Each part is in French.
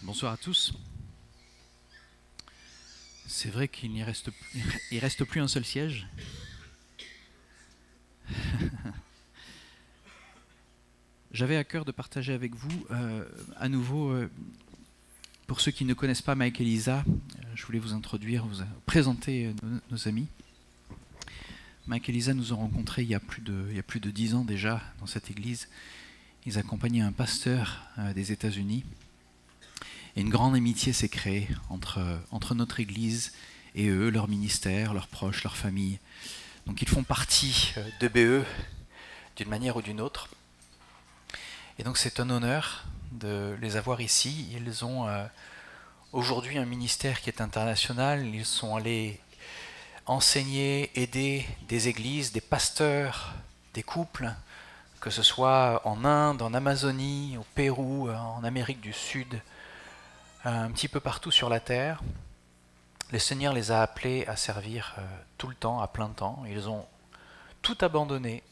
Bonsoir à tous. C'est vrai qu'il n'y reste, reste plus un seul siège. J'avais à cœur de partager avec vous à nouveau, pour ceux qui ne connaissent pas Mike et Lisa, je voulais vous introduire, vous présenter nos amis. Mike et Lisa nous ont rencontrés il y a plus de 10 ans déjà dans cette église. Ils accompagnaient un pasteur des États-Unis. Et une grande amitié s'est créée entre notre église et eux, leur ministère, leurs proches, leur famille. Donc ils font partie de BE d'une manière ou d'une autre. Et donc c'est un honneur de les avoir ici. Ils ont aujourd'hui un ministère qui est international. Ils sont allés enseigner, aider des églises, des pasteurs, des couples, que ce soit en Inde, en Amazonie, au Pérou, en Amérique du Sud, un petit peu partout sur la terre. Le Seigneur les a appelés à servir tout le temps, à plein temps. Ils ont tout abandonné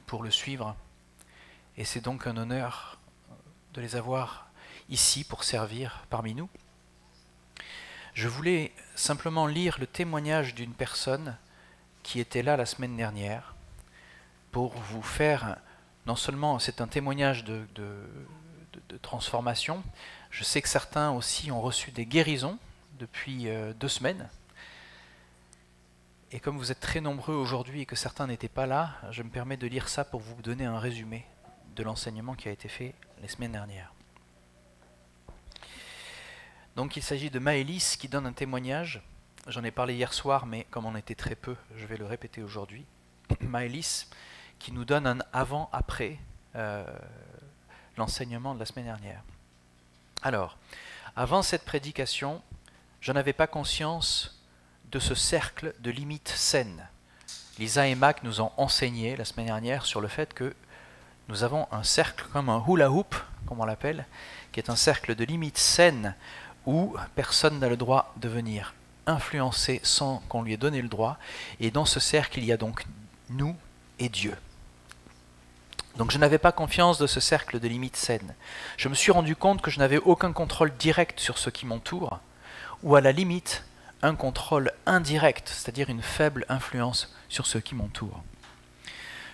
pour le suivre. Et c'est donc un honneur de les avoir ici pour servir parmi nous. Je voulais simplement lire le témoignage d'une personne qui était là la semaine dernière pour vous faire, non seulement c'est un témoignage de transformation. Je sais que certains aussi ont reçu des guérisons depuis 2 semaines. Et comme vous êtes très nombreux aujourd'hui et que certains n'étaient pas là, je me permets de lire ça pour vous donner un résumé de l'enseignement qui a été fait les semaines dernières. Donc il s'agit de Maëlys qui donne un témoignage. J'en ai parlé hier soir, mais comme on était très peu, je vais le répéter aujourd'hui. Maëlys qui nous donne un avant-après l'enseignement de la semaine dernière. Alors, avant cette prédication, je n'avais pas conscience de ce cercle de limites saines. Lisa et Mac nous ont enseigné la semaine dernière sur le fait que nous avons un cercle comme un hula hoop, comme on l'appelle, qui est un cercle de limites saines où personne n'a le droit de venir influencer sans qu'on lui ait donné le droit. Et dans ce cercle, il y a donc nous et Dieu. Donc je n'avais pas confiance de ce cercle de limites saines. Je me suis rendu compte que je n'avais aucun contrôle direct sur ce qui m'entoure, ou à la limite, un contrôle indirect, c'est-à-dire une faible influence sur ce qui m'entoure.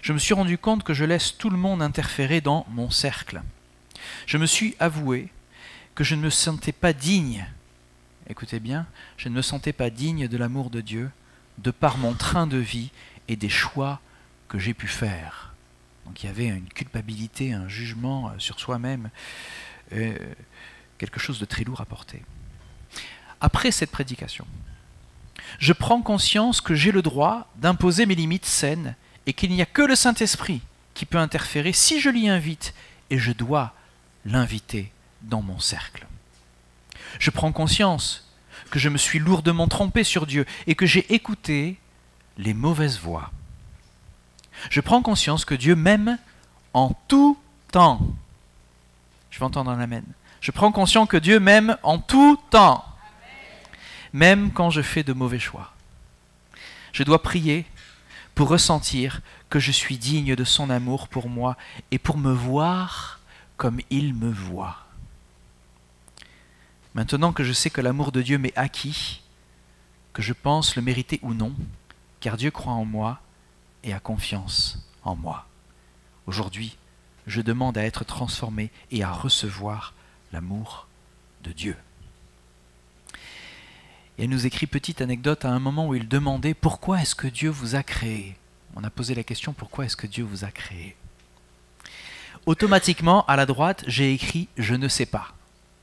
Je me suis rendu compte que je laisse tout le monde interférer dans mon cercle. Je me suis avoué que je ne me sentais pas digne, écoutez bien, je ne me sentais pas digne de l'amour de Dieu, de par mon train de vie et des choix que j'ai pu faire. Donc il y avait une culpabilité, un jugement sur soi-même, quelque chose de très lourd à porter. Après cette prédication, je prends conscience que j'ai le droit d'imposer mes limites saines et qu'il n'y a que le Saint-Esprit qui peut interférer si je l'y invite, et je dois l'inviter dans mon cercle. Je prends conscience que je me suis lourdement trompé sur Dieu et que j'ai écouté les mauvaises voix. Je prends conscience que Dieu m'aime en tout temps. Je vais entendre un amen. Je prends conscience que Dieu m'aime en tout temps, même quand je fais de mauvais choix. Je dois prier pour ressentir que je suis digne de son amour pour moi et pour me voir comme il me voit. Maintenant que je sais que l'amour de Dieu m'est acquis, que je pense le mériter ou non, car Dieu croit en moi et a confiance en moi. Aujourd'hui, je demande à être transformé et à recevoir l'amour de Dieu. Et elle nous écrit petite anecdote à un moment où il demandait « Pourquoi est-ce que Dieu vous a créé ?» On a posé la question « Pourquoi est-ce que Dieu vous a créé ?» Automatiquement, à la droite, j'ai écrit « Je ne sais pas ».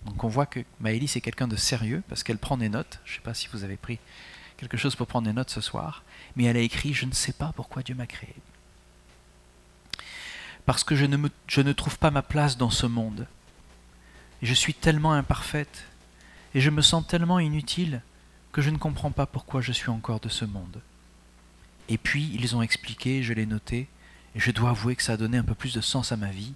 Donc on voit que Maëlys est quelqu'un de sérieux parce qu'elle prend des notes. Je ne sais pas si vous avez pris quelque chose pour prendre des notes ce soir, mais elle a écrit « Je ne sais pas pourquoi Dieu m'a créé. » Parce que je ne trouve pas ma place dans ce monde. Et je suis tellement imparfaite et je me sens tellement inutile que je ne comprends pas pourquoi je suis encore de ce monde. Et puis ils ont expliqué, je l'ai noté, et je dois avouer que ça a donné un peu plus de sens à ma vie.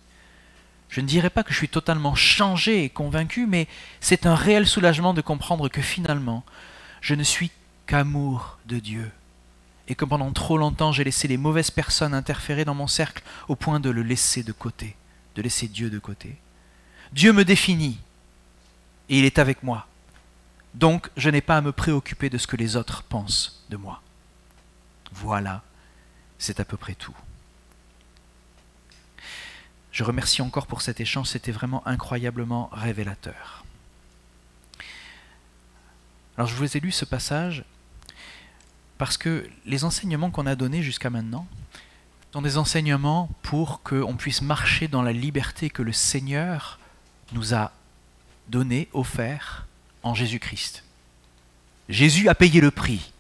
Je ne dirais pas que je suis totalement changé et convaincu, mais c'est un réel soulagement de comprendre que finalement, je ne suis qu'amour de Dieu. Et que pendant trop longtemps, j'ai laissé les mauvaises personnes interférer dans mon cercle au point de le laisser de côté, de laisser Dieu de côté. Dieu me définit et il est avec moi. Donc, je n'ai pas à me préoccuper de ce que les autres pensent de moi. Voilà, c'est à peu près tout. Je remercie encore pour cet échange, c'était vraiment incroyablement révélateur. Alors, je vous ai lu ce passage parce que les enseignements qu'on a donnés jusqu'à maintenant sont des enseignements pour qu'on puisse marcher dans la liberté que le Seigneur nous a donnée, offert en Jésus-Christ. Jésus a payé le prix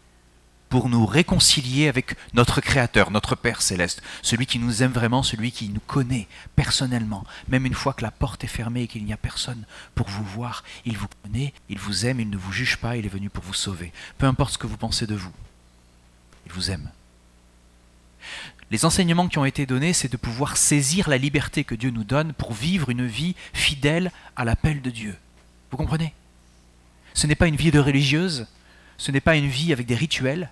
pour nous réconcilier avec notre Créateur, notre Père Céleste, celui qui nous aime vraiment, celui qui nous connaît personnellement. Même une fois que la porte est fermée et qu'il n'y a personne pour vous voir, il vous connaît, il vous aime, il ne vous juge pas, il est venu pour vous sauver. Peu importe ce que vous pensez de vous, il vous aime. Les enseignements qui ont été donnés, c'est de pouvoir saisir la liberté que Dieu nous donne pour vivre une vie fidèle à l'appel de Dieu. Vous comprenez ? Ce n'est pas une vie de religieuse, ce n'est pas une vie avec des rituels,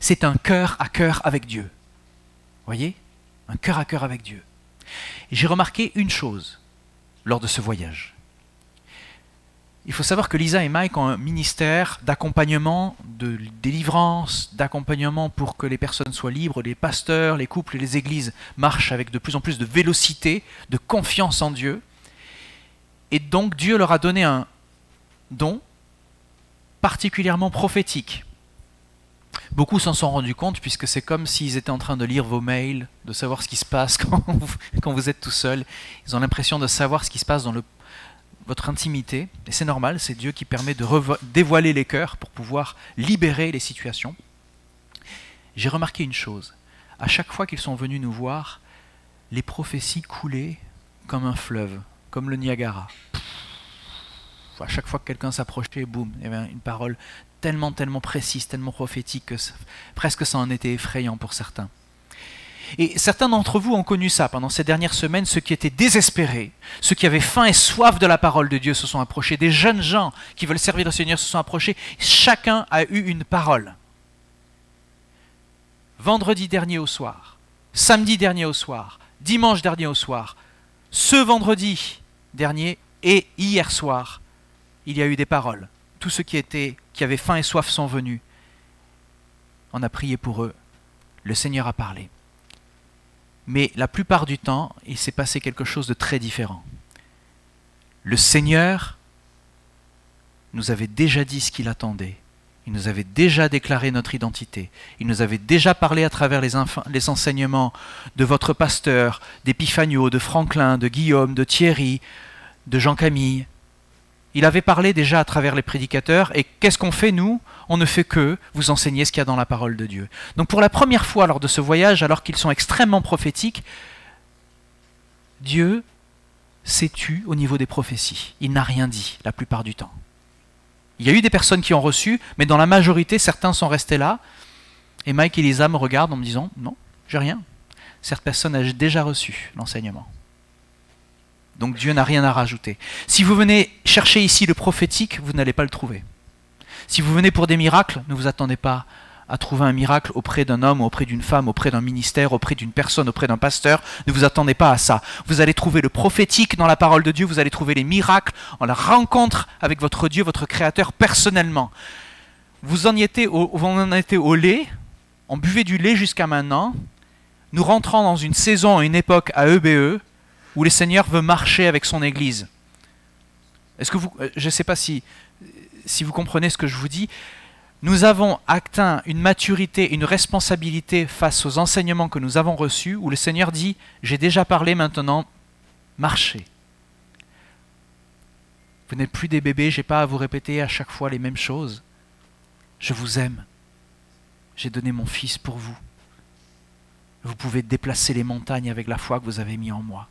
c'est un cœur à cœur avec Dieu. Voyez ? Un cœur à cœur avec Dieu. Et j'ai remarqué une chose lors de ce voyage. Il faut savoir que Lisa et Mike ont un ministère d'accompagnement, de délivrance, d'accompagnement pour que les personnes soient libres, les pasteurs, les couples et les églises marchent avec de plus en plus de vélocité, de confiance en Dieu. Et donc Dieu leur a donné un don particulièrement prophétique. Beaucoup s'en sont rendus compte puisque c'est comme s'ils étaient en train de lire vos mails, de savoir ce qui se passe quand vous êtes tout seul. Ils ont l'impression de savoir ce qui se passe dans votre intimité. Et c'est normal, c'est Dieu qui permet de dévoiler les cœurs pour pouvoir libérer les situations. J'ai remarqué une chose. À chaque fois qu'ils sont venus nous voir, les prophéties coulaient comme un fleuve, comme le Niagara. À chaque fois que quelqu'un s'approchait, boum, il y avait une parole tellement précise, tellement prophétique que presque ça en était effrayant pour certains. Et certains d'entre vous ont connu ça pendant ces dernières semaines, ceux qui étaient désespérés, ceux qui avaient faim et soif de la parole de Dieu se sont approchés, des jeunes gens qui veulent servir le Seigneur se sont approchés, chacun a eu une parole. Vendredi dernier au soir, samedi dernier au soir, dimanche dernier au soir, ce vendredi dernier et hier soir, il y a eu des paroles. Tous ceux qui avaient faim et soif sont venus. On a prié pour eux. Le Seigneur a parlé. Mais la plupart du temps, il s'est passé quelque chose de très différent. Le Seigneur nous avait déjà dit ce qu'il attendait. Il nous avait déjà déclaré notre identité. Il nous avait déjà parlé à travers les enseignements de votre pasteur, d'Epiphanios, de Franklin, de Guillaume, de Thierry, de Jean-Camille. Il avait parlé déjà à travers les prédicateurs, et qu'est-ce qu'on fait nous ? On ne fait que vous enseigner ce qu'il y a dans la parole de Dieu. Donc pour la première fois lors de ce voyage, alors qu'ils sont extrêmement prophétiques, Dieu s'est tu au niveau des prophéties. Il n'a rien dit la plupart du temps. Il y a eu des personnes qui ont reçu, mais dans la majorité, certains sont restés là, et Mike et Lisa me regardent en me disant « Non, j'ai rien. Cette personne a déjà reçu l'enseignement. » Donc Dieu n'a rien à rajouter. Si vous venez chercher ici le prophétique, vous n'allez pas le trouver. Si vous venez pour des miracles, ne vous attendez pas à trouver un miracle auprès d'un homme, auprès d'une femme, auprès d'un ministère, auprès d'une personne, auprès d'un pasteur. Ne vous attendez pas à ça. Vous allez trouver le prophétique dans la parole de Dieu, vous allez trouver les miracles en la rencontre avec votre Dieu, votre Créateur, personnellement. Vous en étiez au lait, on buvait du lait jusqu'à maintenant. Nous rentrons dans une saison, une époque à EBE, où le Seigneur veut marcher avec son Église. Est-ce que je ne sais pas si vous comprenez ce que je vous dis. Nous avons atteint une maturité, une responsabilité face aux enseignements que nous avons reçus, où le Seigneur dit « J'ai déjà parlé, maintenant, marchez. » Vous n'êtes plus des bébés, je n'ai pas à vous répéter à chaque fois les mêmes choses. Je vous aime. J'ai donné mon Fils pour vous. Vous pouvez déplacer les montagnes avec la foi que vous avez mis en moi.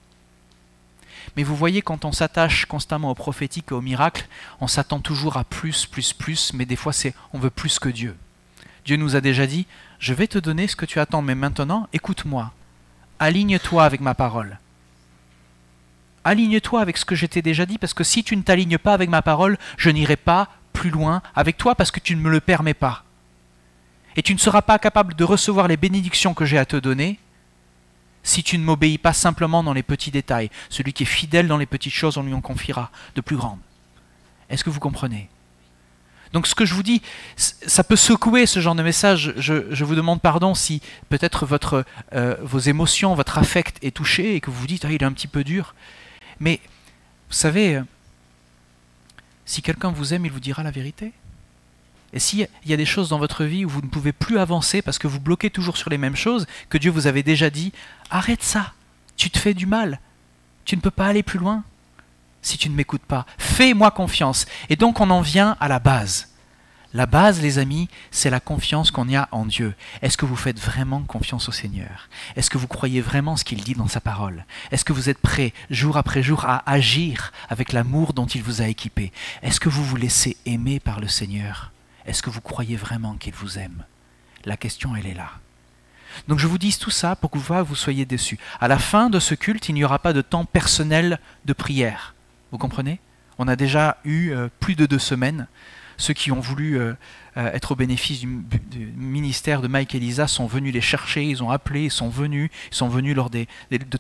Mais vous voyez, quand on s'attache constamment au prophétique et au miracle, on s'attend toujours à plus, mais des fois on veut plus que Dieu. Dieu nous a déjà dit, je vais te donner ce que tu attends, mais maintenant, écoute-moi, aligne-toi avec ma parole. Aligne-toi avec ce que je t'ai déjà dit, parce que si tu ne t'alignes pas avec ma parole, je n'irai pas plus loin avec toi, parce que tu ne me le permets pas. Et tu ne seras pas capable de recevoir les bénédictions que j'ai à te donner, si tu ne m'obéis pas simplement dans les petits détails. Celui qui est fidèle dans les petites choses, on lui en confiera de plus grandes. Est-ce que vous comprenez? Donc ce que je vous dis, ça peut secouer ce genre de message. Je vous demande pardon si peut-être vos émotions, votre affect est touché et que vous vous dites « Ah, il est un petit peu dur ». Mais vous savez, si quelqu'un vous aime, il vous dira la vérité. Et s'il y a des choses dans votre vie où vous ne pouvez plus avancer parce que vous bloquez toujours sur les mêmes choses, que Dieu vous avait déjà dit « Arrête ça, tu te fais du mal, tu ne peux pas aller plus loin si tu ne m'écoutes pas. Fais-moi confiance. » Et donc on en vient à la base. La base, les amis, c'est la confiance qu'on y a en Dieu. Est-ce que vous faites vraiment confiance au Seigneur? Est-ce que vous croyez vraiment ce qu'il dit dans sa parole? Est-ce que vous êtes prêts, jour après jour, à agir avec l'amour dont il vous a équipé? Est-ce que vous vous laissez aimer par le Seigneur? Est-ce que vous croyez vraiment qu'il vous aime? La question, elle est là. Donc je vous dis tout ça pour que vous soyez déçus. À la fin de ce culte, il n'y aura pas de temps personnel de prière. Vous comprenez? On a déjà eu plus de 2 semaines. Ceux qui ont voulu être au bénéfice du ministère de Mike et Lisa sont venus les chercher, ils ont appelé, ils sont venus lors de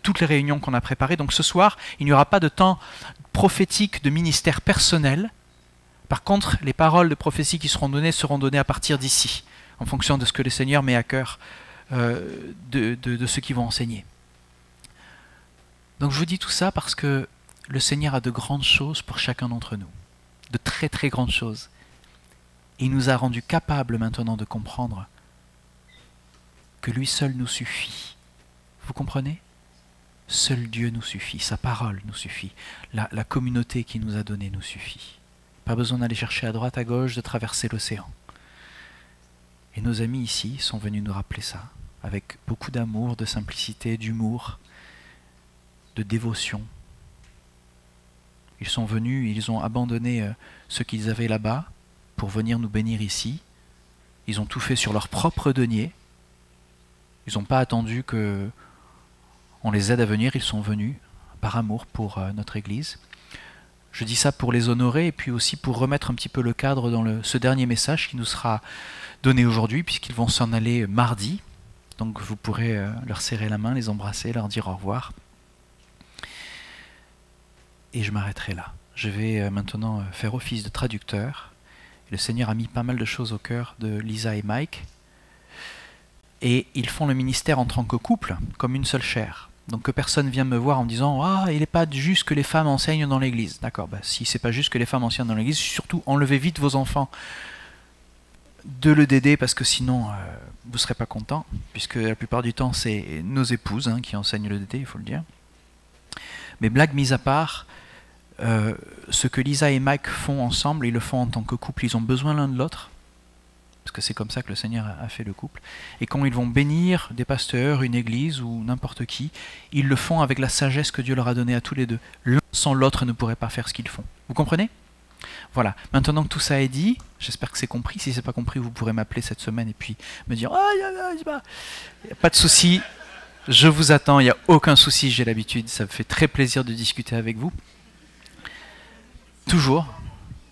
toutes les réunions qu'on a préparées. Donc ce soir, il n'y aura pas de temps prophétique de ministère personnel. Par contre, les paroles de prophétie qui seront données à partir d'ici, en fonction de ce que le Seigneur met à cœur de ceux qui vont enseigner. Donc je vous dis tout ça parce que le Seigneur a de grandes choses pour chacun d'entre nous, de très très grandes choses. Et il nous a rendus capables maintenant de comprendre que lui seul nous suffit. Vous comprenez? Seul Dieu nous suffit, sa parole nous suffit, la communauté qu'il nous a donnée nous suffit. Pas besoin d'aller chercher à droite, à gauche, de traverser l'océan. Et nos amis ici sont venus nous rappeler ça, avec beaucoup d'amour, de simplicité, d'humour, de dévotion. Ils sont venus, ils ont abandonné ce qu'ils avaient là-bas pour venir nous bénir ici. Ils ont tout fait sur leur propre denier. Ils n'ont pas attendu qu'on les aide à venir, ils sont venus par amour pour notre Église. Je dis ça pour les honorer et puis aussi pour remettre un petit peu le cadre dans ce dernier message qui nous sera donné aujourd'hui, puisqu'ils vont s'en aller mardi. Donc vous pourrez leur serrer la main, les embrasser, leur dire au revoir. Et je m'arrêterai là. Je vais maintenant faire office de traducteur. Le Seigneur a mis pas mal de choses au cœur de Lisa et Mike. Et ils font le ministère en tant que couple, comme une seule chair. Donc que personne vienne me voir en me disant « Ah, il n'est pas juste que les femmes enseignent dans l'église. » D'accord, si c'est pas juste que les femmes enseignent dans l'église, surtout enlevez vite vos enfants de l'EDD parce que sinon vous ne serez pas contents, puisque la plupart du temps c'est nos épouses qui enseignent l'EDD, il faut le dire. Mais blague mise à part, ce que Lisa et Mike font ensemble, ils le font en tant que couple, ils ont besoin l'un de l'autre, parce que c'est comme ça que le Seigneur a fait le couple. Et quand ils vont bénir des pasteurs, une église ou n'importe qui, ils le font avec la sagesse que Dieu leur a donnée à tous les deux. L'un sans l'autre ne pourrait pas faire ce qu'ils font. Vous comprenez? Voilà. Maintenant que tout ça est dit, j'espère que c'est compris. Si c'est pas compris, vous pourrez m'appeler cette semaine et puis me dire « Ah, il n'y a pas de souci, je vous attends, il n'y a aucun souci, j'ai l'habitude, ça me fait très plaisir de discuter avec vous. » Toujours,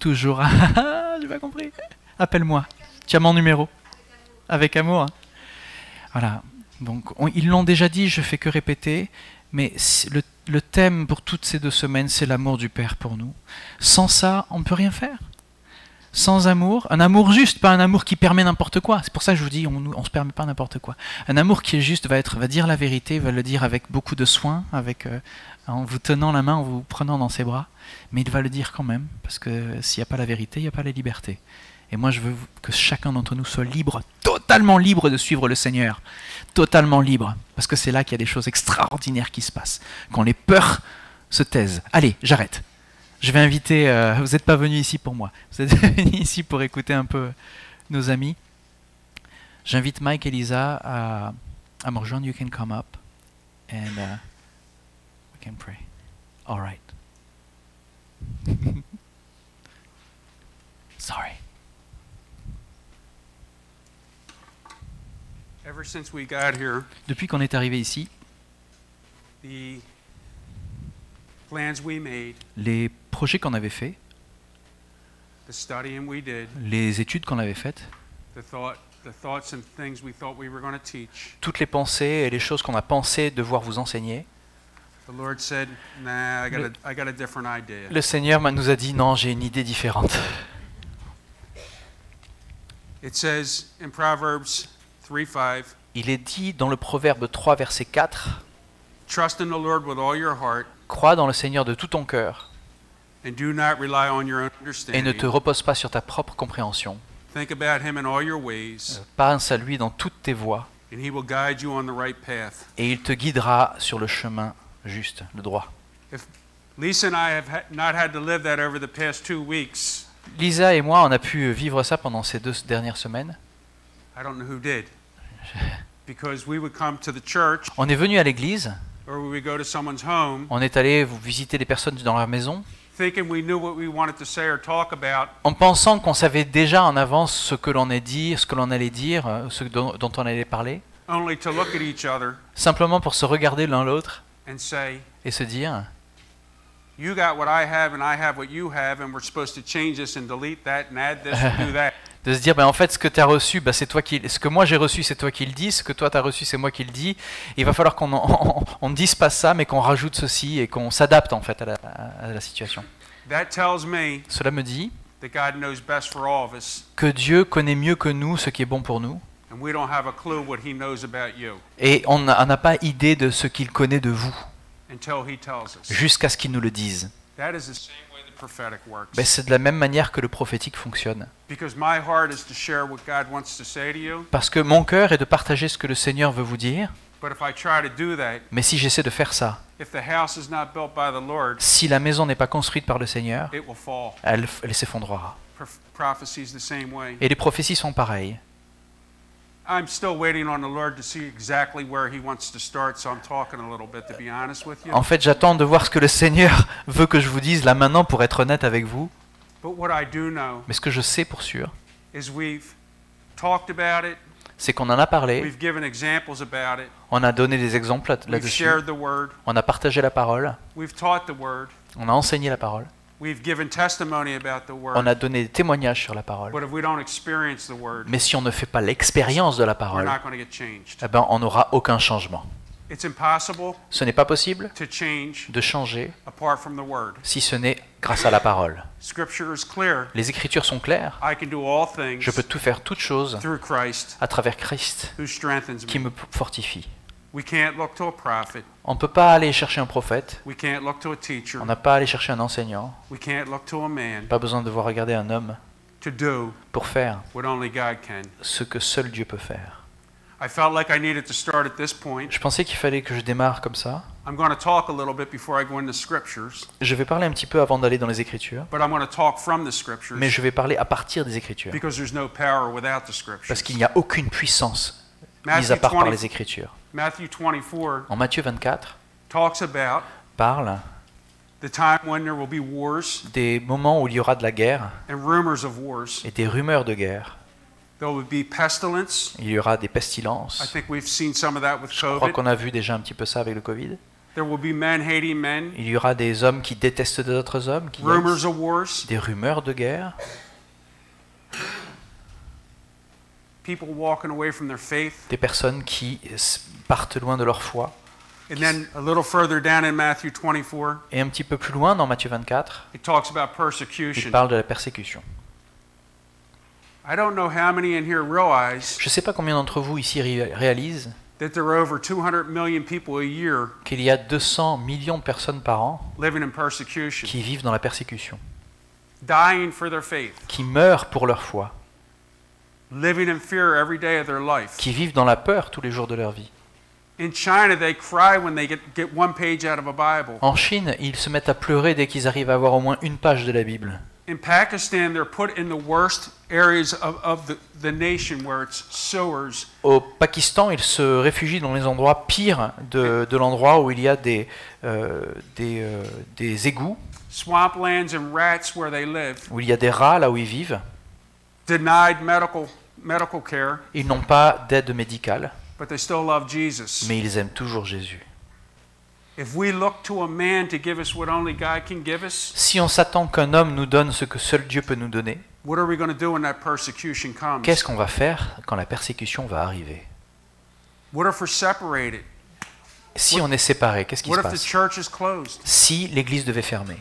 j'ai pas compris. Appelle-moi. Tu as mon numéro. Avec amour. Voilà. Donc, ils l'ont déjà dit, je fais que répéter, mais le thème pour toutes ces 2 semaines, c'est l'amour du Père pour nous. Sans ça, on ne peut rien faire. Sans amour, un amour juste, pas un amour qui permet n'importe quoi. C'est pour ça que je vous dis, on ne se permet pas n'importe quoi. Un amour qui est juste va dire la vérité, va le dire avec beaucoup de soin, en vous tenant la main, en vous prenant dans ses bras, mais il va le dire quand même, parce que s'il n'y a pas la vérité, il n'y a pas la liberté. Et moi, je veux que chacun d'entre nous soit libre, totalement libre de suivre le Seigneur. Totalement libre. Parce que c'est là qu'il y a des choses extraordinaires qui se passent. Quand les peurs se taisent. Allez, j'arrête. Je vais inviter... vous n'êtes pas venus ici pour moi. Vous êtes venus ici pour écouter un peu nos amis. J'invite Mike et Lisa à me rejoindre. You can come up. And we can pray. All right. Sorry. Ever since we got here, depuis qu'on est arrivé ici, the plans we made, les projets qu'on avait faits, the studying we did, les études qu'on avait faites, the thoughts and things we thought we were going to teach, toutes les pensées et les choses qu'on a pensé devoir vous enseigner, The Lord said, "Nah, I got a different idea." Le Seigneur nous a dit non, j'ai une idée différente. It says in Proverbs 3:5, Il est dit dans le Proverbe 3, verset 4, "Trust in the Lord with all your heart, crois dans le Seigneur de tout ton cœur and do not rely on your et ne understanding. te repose pas sur ta propre compréhension. Think about him in all your ways, Pense à lui dans toutes tes voies and he will guide you on the right path." et il te guidera sur le chemin juste, le droit. If Lisa and I have not had to live that over the past 2 weeks, Lisa et moi, on a pu vivre ça pendant ces 2 dernières semaines. I don't know who did. Because we would come to the church, On est venu à l'église, or we would go to someone's home, on est allé visiter des personnes dans leur maison, thinking we knew what we wanted to say or talk about, en pensant qu'on savait déjà en avance ce que l'on allait dire, ce dont on allait parler, only to look at each other simplement pour se regarder l'un l'autre and say, et se dire "You got what I have and I have what you have, and we're supposed to change this and delete that and add this and do that." de se dire ben en fait ce que tu as reçu c'est toi qui ce que moi j'ai reçu c'est toi qui le dis, ce que toi tu as reçu c'est moi qui le dis. Il va falloir qu'on on ne dise pas ça mais qu'on rajoute ceci et qu'on s'adapte en fait à la situation. That tells me Cela me dit that God knows best for all of us, que Dieu connaît mieux que nous ce qui est bon pour nous and we don't have a clue what he knows about you et on n'a pas idée de ce qu'il connaît de vous until he tells us. jusqu'à ce qu'il nous le dise. That is the same way the prophetic works. Ben, c'est de la même manière que le prophétique fonctionne. Because my heart is to share what God wants to say to you, Parce que mon cœur est de partager ce que le Seigneur veut vous dire, but if I try to do that, mais si j'essaie de faire ça, if the house is not built by the Lord, si la maison n'est pas construite par le Seigneur, it will fall. elle s'effondrera. Prophecy is the same way. Et les prophéties sont pareilles. I'm still waiting on the Lord to see exactly where he wants to start, so I'm talking a little bit, to be honest with you. En fait, j'attends de voir ce que le Seigneur veut que je vous dise là maintenant pour être honnête avec vous. But what I do know Mais ce que je sais pour sûr, is we've talked about it, c'est qu'on en a parlé, we've given examples about it, on a donné des exemples we've là-dessus, shared the word, on a partagé la parole, we've taught the word, on a enseigné la parole, we've given testimony about the on word. a donné des témoignages sur la parole. But if we don't experience the word, Mais si on ne fait pas l'expérience de la we're parole, not going to get changed. eh ben, on n'aura aucun changement. It's impossible Ce n'est pas possible to change de changer apart from the word. si ce n'est grâce à la parole. Scripture is clear. Les Écritures sont claires. I can do all things Je peux tout faire toutes choses through Christ à travers Christ who strengthens qui me. me fortifie. We can't look to a prophet. On ne peut pas aller chercher un prophète, We can't look to a teacher. on n'a pas à aller chercher un enseignant, We can't look to a man pas besoin de voir regarder un homme to do pour faire what only God can. ce que seul Dieu peut faire. I felt like I needed to start at this point. Je pensais qu'il fallait que je démarre comme ça. I'm going to talk a little bit before I go into scriptures, Je vais parler un petit peu avant d'aller dans les Écritures, but I'm going to talk from the scriptures mais je vais parler à partir des Écritures, because there's no power without the parce scriptures. qu'il n'y a aucune puissance mise Matthew à part par 20 les Écritures. Matthew 24 En Matthieu 24, talks about parle the time when there will be wars des moments où il y aura de la guerre and rumors of wars. et des rumeurs de guerre. There will be pestilence. Il y aura des I pestilences. think we've seen some of that with Je crois COVID. qu'on a vu déjà un petit peu ça avec le Covid. There will be men hating men, Il y aura des hommes qui détestent d'autres hommes, qui rumors of wars, des rumeurs de guerre, people walking away from their faith. des personnes qui partent loin de leur foi. And then a little further down in Matthew 24, Et un petit peu plus loin dans Matthieu 24, it talks about il persecution. parle de la persécution. I don't know how many in here realize Je ne sais pas combien d'entre vous ici réalisent that there are over 200 million people a year qu'il y a 200 millions de personnes par an living in persecution, qui vivent dans la persécution, dying for their faith, qui meurent pour leur foi, living in fear every day of their life. qui vivent dans la peur tous les jours de leur vie. In China, they cry when they get one page out of a Bible. En Chine, ils se mettent à pleurer dès qu'ils arrivent à avoir au moins une page de la Bible. In Pakistan, they're put in the worst areas of the nation where it's sewers. Au Pakistan, ils se réfugient dans les endroits pires de l'endroit où il y a des égouts, Swamplands and rats where they live. où il y a des rats là où ils vivent. Denied medical care, Ils n'ont pas d'aide médicale, but they still love Jesus. mais ils aiment toujours Jésus. If we look to a man to give us what only God can give us, Si on s'attend qu'un homme nous donne ce que seul Dieu peut nous donner, what are we going to do when that persecution comes? qu'est-ce qu'on va faire quand la persécution va arriver? What if we're separated? Si on est séparés, qu'est-ce qui What se if the passe? church is closed? Si l'église devait fermer?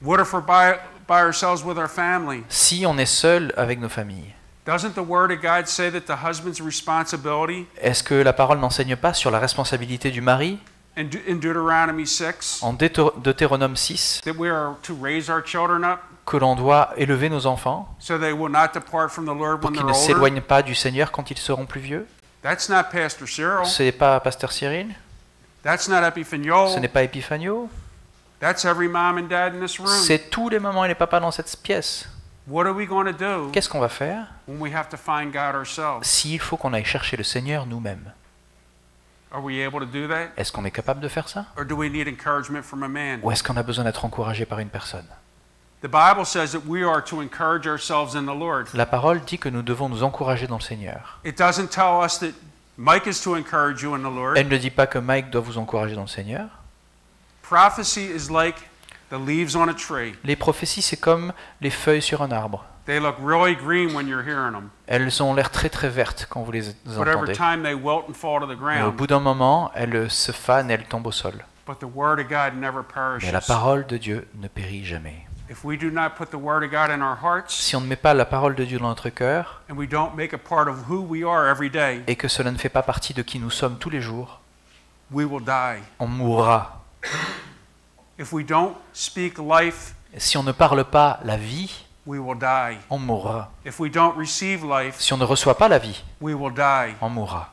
What if we're by ourselves with our family? Si on est seul avec nos familles? Doesn't the Word of God say that the husband's responsibility Est-ce que la parole n'enseigne pas sur la responsabilité du mari in Deuteronomy 6 en Deutéronome 6 that we are to raise our children up que l'on doit élever nos enfants so they will not depart from the Lord pour when qu'ils they're ne older? s'éloignent pas du Seigneur quand ils seront plus vieux? That's not Pastor Cyril. Ce n'est pas Pasteur Cyril? That's not Epiphaniol. Ce n'est pas Epiphanio? That's every mom and dad in this room. C'est tous les mamans et les papas dans cette pièce. What are we going to do Qu'est-ce qu'on va faire when we have to find God ourselves? s'il faut qu'on aille chercher le Seigneur nous-mêmes? Are we able to do that? Est-ce qu'on est capable de faire ça? Or do we need encouragement from a man? Ou est-ce qu'on a besoin d'être encouragé par une personne? The Bible says that we are to encourage ourselves in the Lord. La parole dit que nous devons nous encourager dans le Seigneur. It doesn't tell us that Mike is to encourage you in the Lord. Elle ne dit pas que Mike doit vous encourager dans le Seigneur. Prophecy is like the leaves on a tree. Les prophéties, c'est comme les feuilles sur un arbre. They look really green when you're hearing them. Elles ont l'air très très vertes quand vous les But every entendez. time they wilt and fall to the Mais au ground. bout d'un moment, elles se fanent et elles tombent au sol. But the Word of God never Mais la perishes. parole de Dieu ne périt jamais. If we do not put the Word of God in our hearts, Si on ne met pas la parole de Dieu dans notre cœur and we don't make a part of who we are every day, et que cela ne fait pas partie de qui nous sommes tous les jours, we will die. on mourra. If we don't speak life, Si on ne parle pas la vie, we will die. on mourra. If we don't receive life, Si on ne reçoit pas la vie, we will die. on mourra.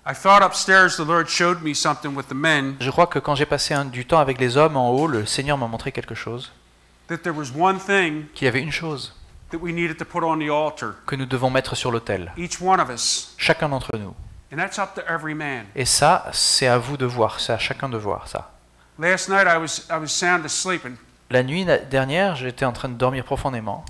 I thought upstairs the Lord showed me something with the men, Je crois que quand j'ai passé du temps avec les hommes en haut, le Seigneur m'a montré quelque chose. that there was one thing Qu'il y avait une chose that we needed to put on the altar, que nous devons mettre sur l'autel, each one of us. chacun d'entre nous. And that's up to every man. Et ça, c'est à vous de voir, c'est à chacun de voir ça. Last night I was sound asleep, and La nuit dernière, j'étais en train de dormir profondément.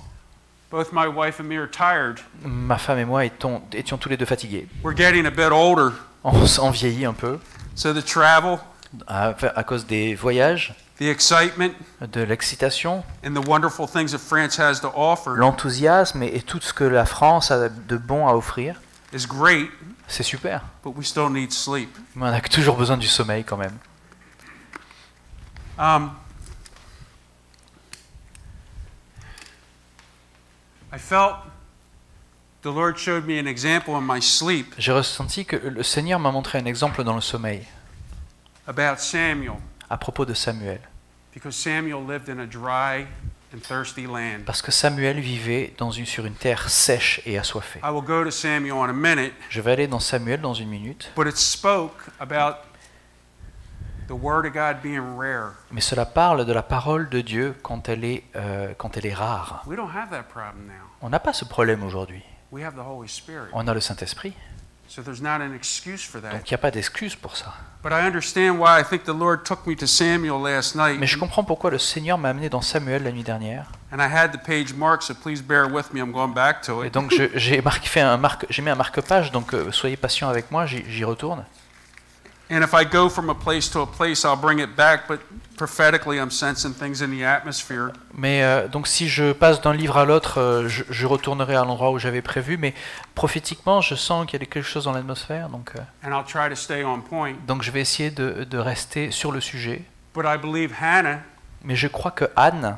both my wife and me are tired. Ma femme et moi étions tous les deux fatigués. We're getting a bit older, On vieillit un peu so the travel, à cause des voyages, the excitement, de l'excitation, and the wonderful things that France has to offer l'enthousiasme et tout ce que la France a de bon à offrir. is great, C'est super. but we still need sleep. Mais on a toujours besoin du sommeil quand même. I felt the Lord showed me an example in my sleep J'ai ressenti que le Seigneur m'a montré un exemple dans le sommeil about Samuel, à propos de Samuel. because Samuel lived in a dry and thirsty land. Parce que Samuel vivait sur une terre sèche et assoiffée. I will go to Samuel in a minute, Je vais aller dans Samuel dans une minute, but it spoke about the Word of God being rare. mais cela parle de la parole de Dieu quand elle est rare. We don't have that problem now. On n'a pas ce problème aujourd'hui. We have the Holy Spirit. On a le Saint-Esprit, So there's not an excuse for that. donc il n'y a pas d'excuse pour ça. But I understand why I think the Lord took me to Samuel last night. Mais je comprends pourquoi le Seigneur m'a amené dans Samuel la nuit dernière. And I had the page marked, so please bear with me. I'm going back to Et it. donc j'ai mis un marque-page, donc soyez patient avec moi, j'y retourne. And if I go from a place to a place, I'll bring it back. But prophetically, I'm sensing things in the atmosphere. Mais donc si je passe d'un livre à l'autre, je retournerai à l'endroit où j'avais prévu, mais prophétiquement, je sens qu'il y a quelque chose dans l'atmosphère, donc And I'll try to stay on point. je vais essayer de rester sur le sujet. But I believe Hannah Mais je crois que Anne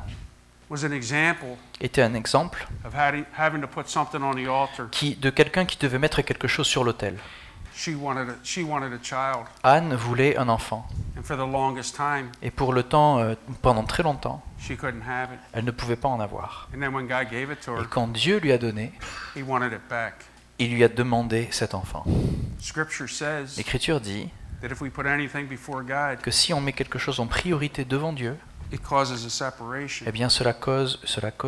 was an example était un exemple of having to put something on the altar. de quelqu'un qui devait mettre quelque chose sur l'autel. She wanted a child. Anne voulait un enfant, And for the longest time, et pendant très longtemps, she couldn't have it. elle ne pouvait pas en avoir. And then when God gave it to Et her, quand Dieu lui a donné, He wanted it back. il lui a demandé cet enfant. Scripture says L'Écriture dit that if we put anything before God, que si on met quelque chose en priorité devant Dieu, it causes a separation. eh bien cela cause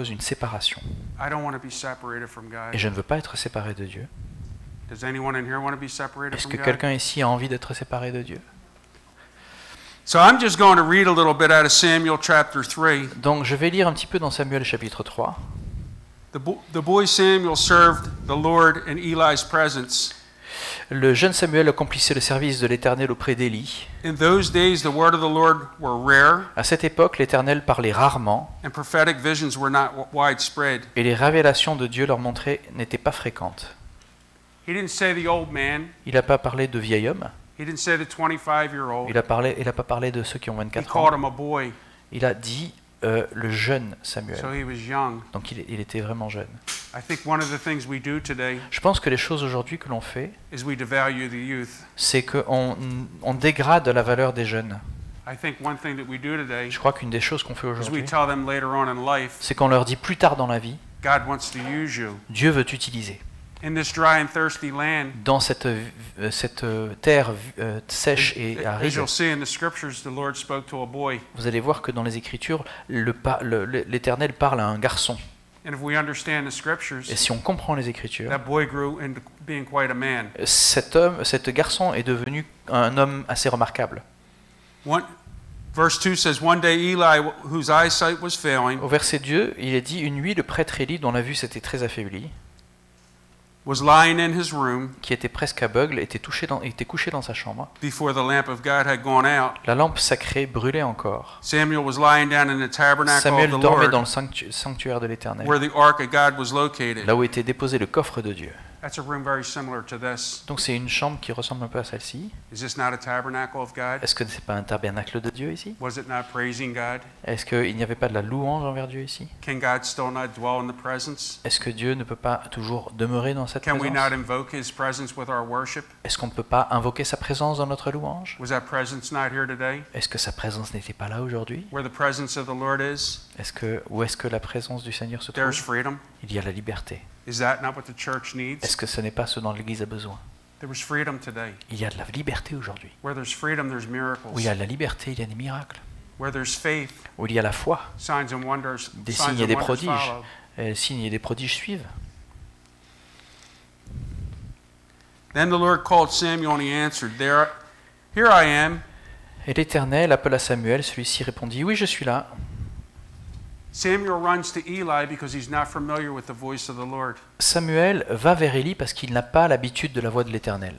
une séparation. I don't want to be separated from God. Et je ne veux pas être séparé de Dieu. Does anyone in here want to be separated Est-ce from que God? quelqu'un ici a envie d'être séparé de Dieu? So I'm just going to read a little bit out of Samuel chapter 3. Donc je vais lire un petit peu dans Samuel chapitre 3. The boy Samuel served the Lord in Eli's presence. Le jeune Samuel accomplissait le service de l'Éternel auprès d'Élie. In those days, the word of the Lord were rare, À cette époque, l'Éternel parlait rarement and prophetic visions were not widespread. et les révélations de Dieu leur montrées n'étaient pas fréquentes. He didn't say the old man, Il n'a pas parlé de vieil homme, He didn't say the 25-year-old. Il a pas parlé de ceux qui ont He 24 called ans. him a boy, Il a dit le jeune Samuel. so he was young. Donc il était vraiment jeune. I think one of the things we do today Je pense que les choses aujourd'hui que l'on fait, is we devalue the youth. c'est qu'on dégrade la valeur des jeunes. I think one thing that we do today Je crois qu'une des choses qu'on fait is we aujourd'hui, tell them later on in life, c'est qu'on leur dit plus tard dans la vie, God wants to use you. Dieu veut t'utiliser. In this dry and thirsty land, Dans cette terre sèche et as aride, you'll see in the scriptures, the Lord spoke to a boy. vous allez voir que dans les Écritures, l'Éternel parle à un garçon. And if we understand the scriptures, Et si on comprend les Écritures, that boy grew into being quite a man. cet garçon est devenu un homme assez remarquable. Verse 2 says, One day Eli, whose eyesight was failing, Au verset 2, il est dit, une nuit, le prêtre Élie, dont la vue s'était très affaiblie, was lying in his room qui était presque aveugle, était couché dans sa chambre. before the lamp of God had gone out. La lampe sacrée brûlait encore. Samuel was lying down in the tabernacle of Samuel the dormait Lord, dans le sanctuaire de l'Éternel, where the ark of God was located. là où était déposé le coffre de Dieu. That's a room very similar to this. Donc c'est une chambre qui ressemble un peu à celle-ci. Is this not a tabernacle of God? Est-ce que ce n'est pas un tabernacle de Dieu ici? Was it not praising God? Est-ce qu'il n'y avait pas de la louange envers Dieu ici? Can God still not dwell in the presence? Est-ce que Dieu ne peut pas toujours demeurer dans cette Can we not présence? invoke His presence with our worship? Est-ce qu'on ne peut pas invoquer sa présence dans notre louange? Was that presence not here today? Est-ce que sa présence n'était pas là aujourd'hui? Where the presence of the Lord is, Où est-ce que la présence du Seigneur se trouve? there's freedom. Il y a la liberté. Is that not what the church needs? Est-ce que ce n'est pas ce dont l'Église a besoin? There was freedom today. Il y a de la liberté aujourd'hui. Where there's freedom, there's miracles. Où il y a de la liberté, il y a des miracles. Where there's faith, Où il y a la foi, signs and wonders, des signs signes et and des wonders prodiges. follow. Les signes et des prodiges suivent. Then the Lord called Samuel and he answered, Here I am. Et l'Éternel appela Samuel, celui-ci répondit, oui, je suis là. Samuel runs to Eli because he's not familiar with the voice of the Lord. Samuel va vers Élie parce qu'il n'a pas l'habitude de la voix de l'Éternel.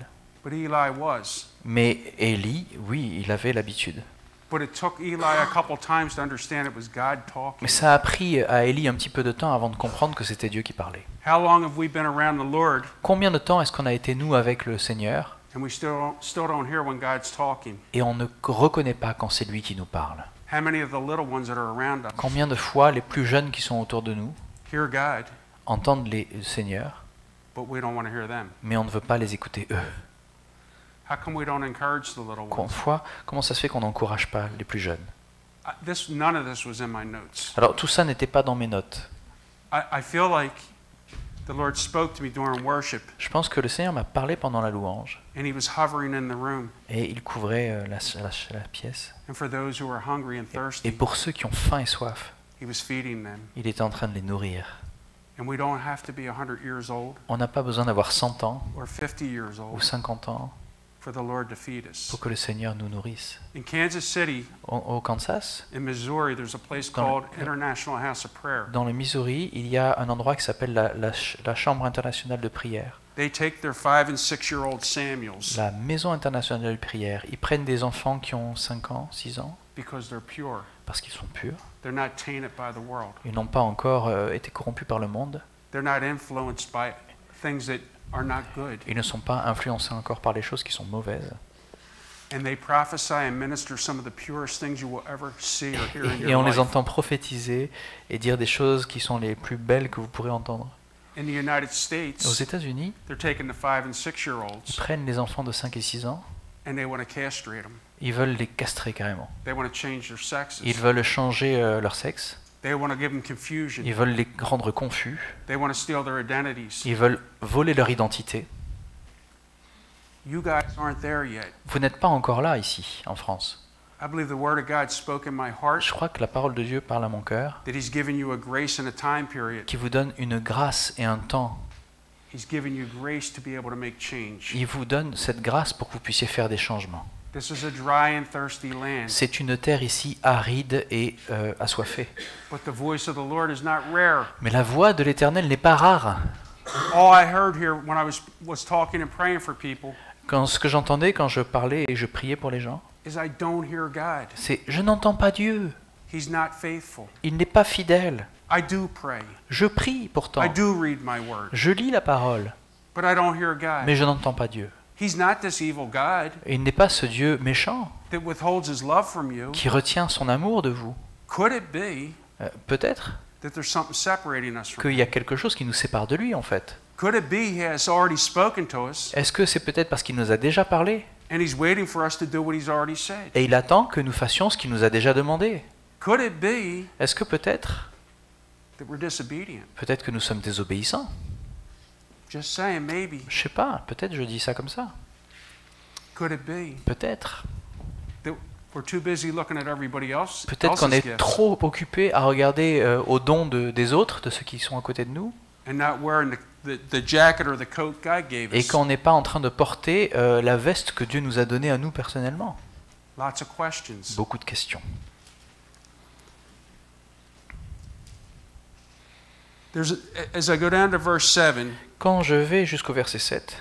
But Eli was. Mais Élie, oui, il avait l'habitude. But it took Eli a couple times to understand it was God talking. Mais ça a pris à Élie un petit peu de temps avant de comprendre que c'était Dieu qui parlait. How long have we been around the Lord Combien de temps est-ce qu'on a été, nous, avec le Seigneur, and we still don't hear when God's talking? et on ne reconnaît pas quand c'est lui qui nous parle? How many of the little ones that are around us Combien de fois les plus jeunes qui sont autour de nous hear God, entendent le Seigneur, but we don't want to hear them? mais on ne veut pas les écouter eux? How come we don't encourage the little ones? Comment ça se fait qu'on n'encourage pas les plus jeunes? None of this was in my notes. Alors tout ça n'était pas dans mes notes. I feel like the Lord spoke to me during worship, Je pense que le Seigneur m'a parlé pendant la louange, and He was hovering in the room. et il couvrait la pièce. And for those who are hungry and Et thirsty, pour ceux qui ont faim et soif, He was feeding them. il était en train de les nourrir. And we don't have to be 100 years old On n'a pas besoin d'avoir 100 ans or 50 years ou old 50 ans for the Lord to feed us. pour que le Seigneur nous nourrisse. In Kansas City, Au Kansas, in Missouri, there's a place Dans- called International House of Prayer. dans le Missouri, il y a un endroit qui s'appelle la Chambre internationale de prière, They take their 5 and 6-year-old Samuels la Maison internationale de prière. Ils prennent des enfants qui ont 5 ans, 6 ans, because they're pure. parce qu'ils sont purs. They're not tainted by the world. Ils n'ont pas encore été corrompus par le monde. They're not influenced by things that are not good. Ils ne sont pas influencés encore par les choses qui sont mauvaises. And they prophesy and minister some of the purest things you will ever see or hear in Et your on les life. entend prophétiser et dire des choses qui sont les plus belles que vous pourrez entendre. In the United Aux States, États-Unis, they're taking the 5 and ils 6-year-olds prennent les enfants de 5 et 6 ans, and they want to castrate them. ils veulent les castrer carrément. They want to change their sexes. Ils veulent changer leur sexe, They want to give them confusion. ils veulent les rendre confus, They want to steal their identities. ils veulent voler leur identité. You guys aren't there yet. Vous n'êtes pas encore là ici, en France. I believe the Word of God spoke in my heart Je crois que la parole de Dieu parle à mon cœur, that He's given you a grace and a time period. qui vous donne une grâce et un temps. He's given you grace to be able to make change. Il vous donne cette grâce pour que vous puissiez faire des changements. This is a dry and thirsty land, C'est une terre ici aride et assoiffée. but the voice of the Lord is not rare. Mais la voix de l'Éternel n'est pas rare. All I heard here when I was talking and praying for people Ce que j'entendais quand je parlais et je priais pour les gens, is I don't hear God. c'est « Je n'entends pas Dieu, He's not faithful. il n'est pas fidèle. I do pray. Je prie pourtant, I do read my word, je lis la parole, but I don't hear God. mais je n'entends pas Dieu. He's not this evil God Et il n'est pas ce Dieu méchant that withholds his love from you. qui retient son amour de vous. Could it be Peut-être that there's something separating us from qu'il him? y a quelque chose qui nous sépare de lui, en fait. Could it be he has already spoken to us Est-ce que c'est peut-être parce qu'il nous a déjà parlé and he's waiting for us to do what he's already said? et il attend que nous fassions ce qu'il nous a déjà demandé? Could it be Est-ce que peut-être that we're disobedient? Peut-être que nous sommes désobéissants? Just saying, maybe. Je sais pas, peut-être je dis ça comme ça. Could it be Peut-être. that we're too busy looking at everybody else? Peut-être qu'on else's est gifts trop occupé à regarder aux dons des autres, de ceux qui sont à côté de nous, and not wearing the jacket or the coat God gave et us. qu'on n'est pas en train de porter la veste que Dieu nous a donnée à nous personnellement. Lots of questions. Beaucoup de questions. As I go down to verse 7, Quand je vais jusqu'au verset 7,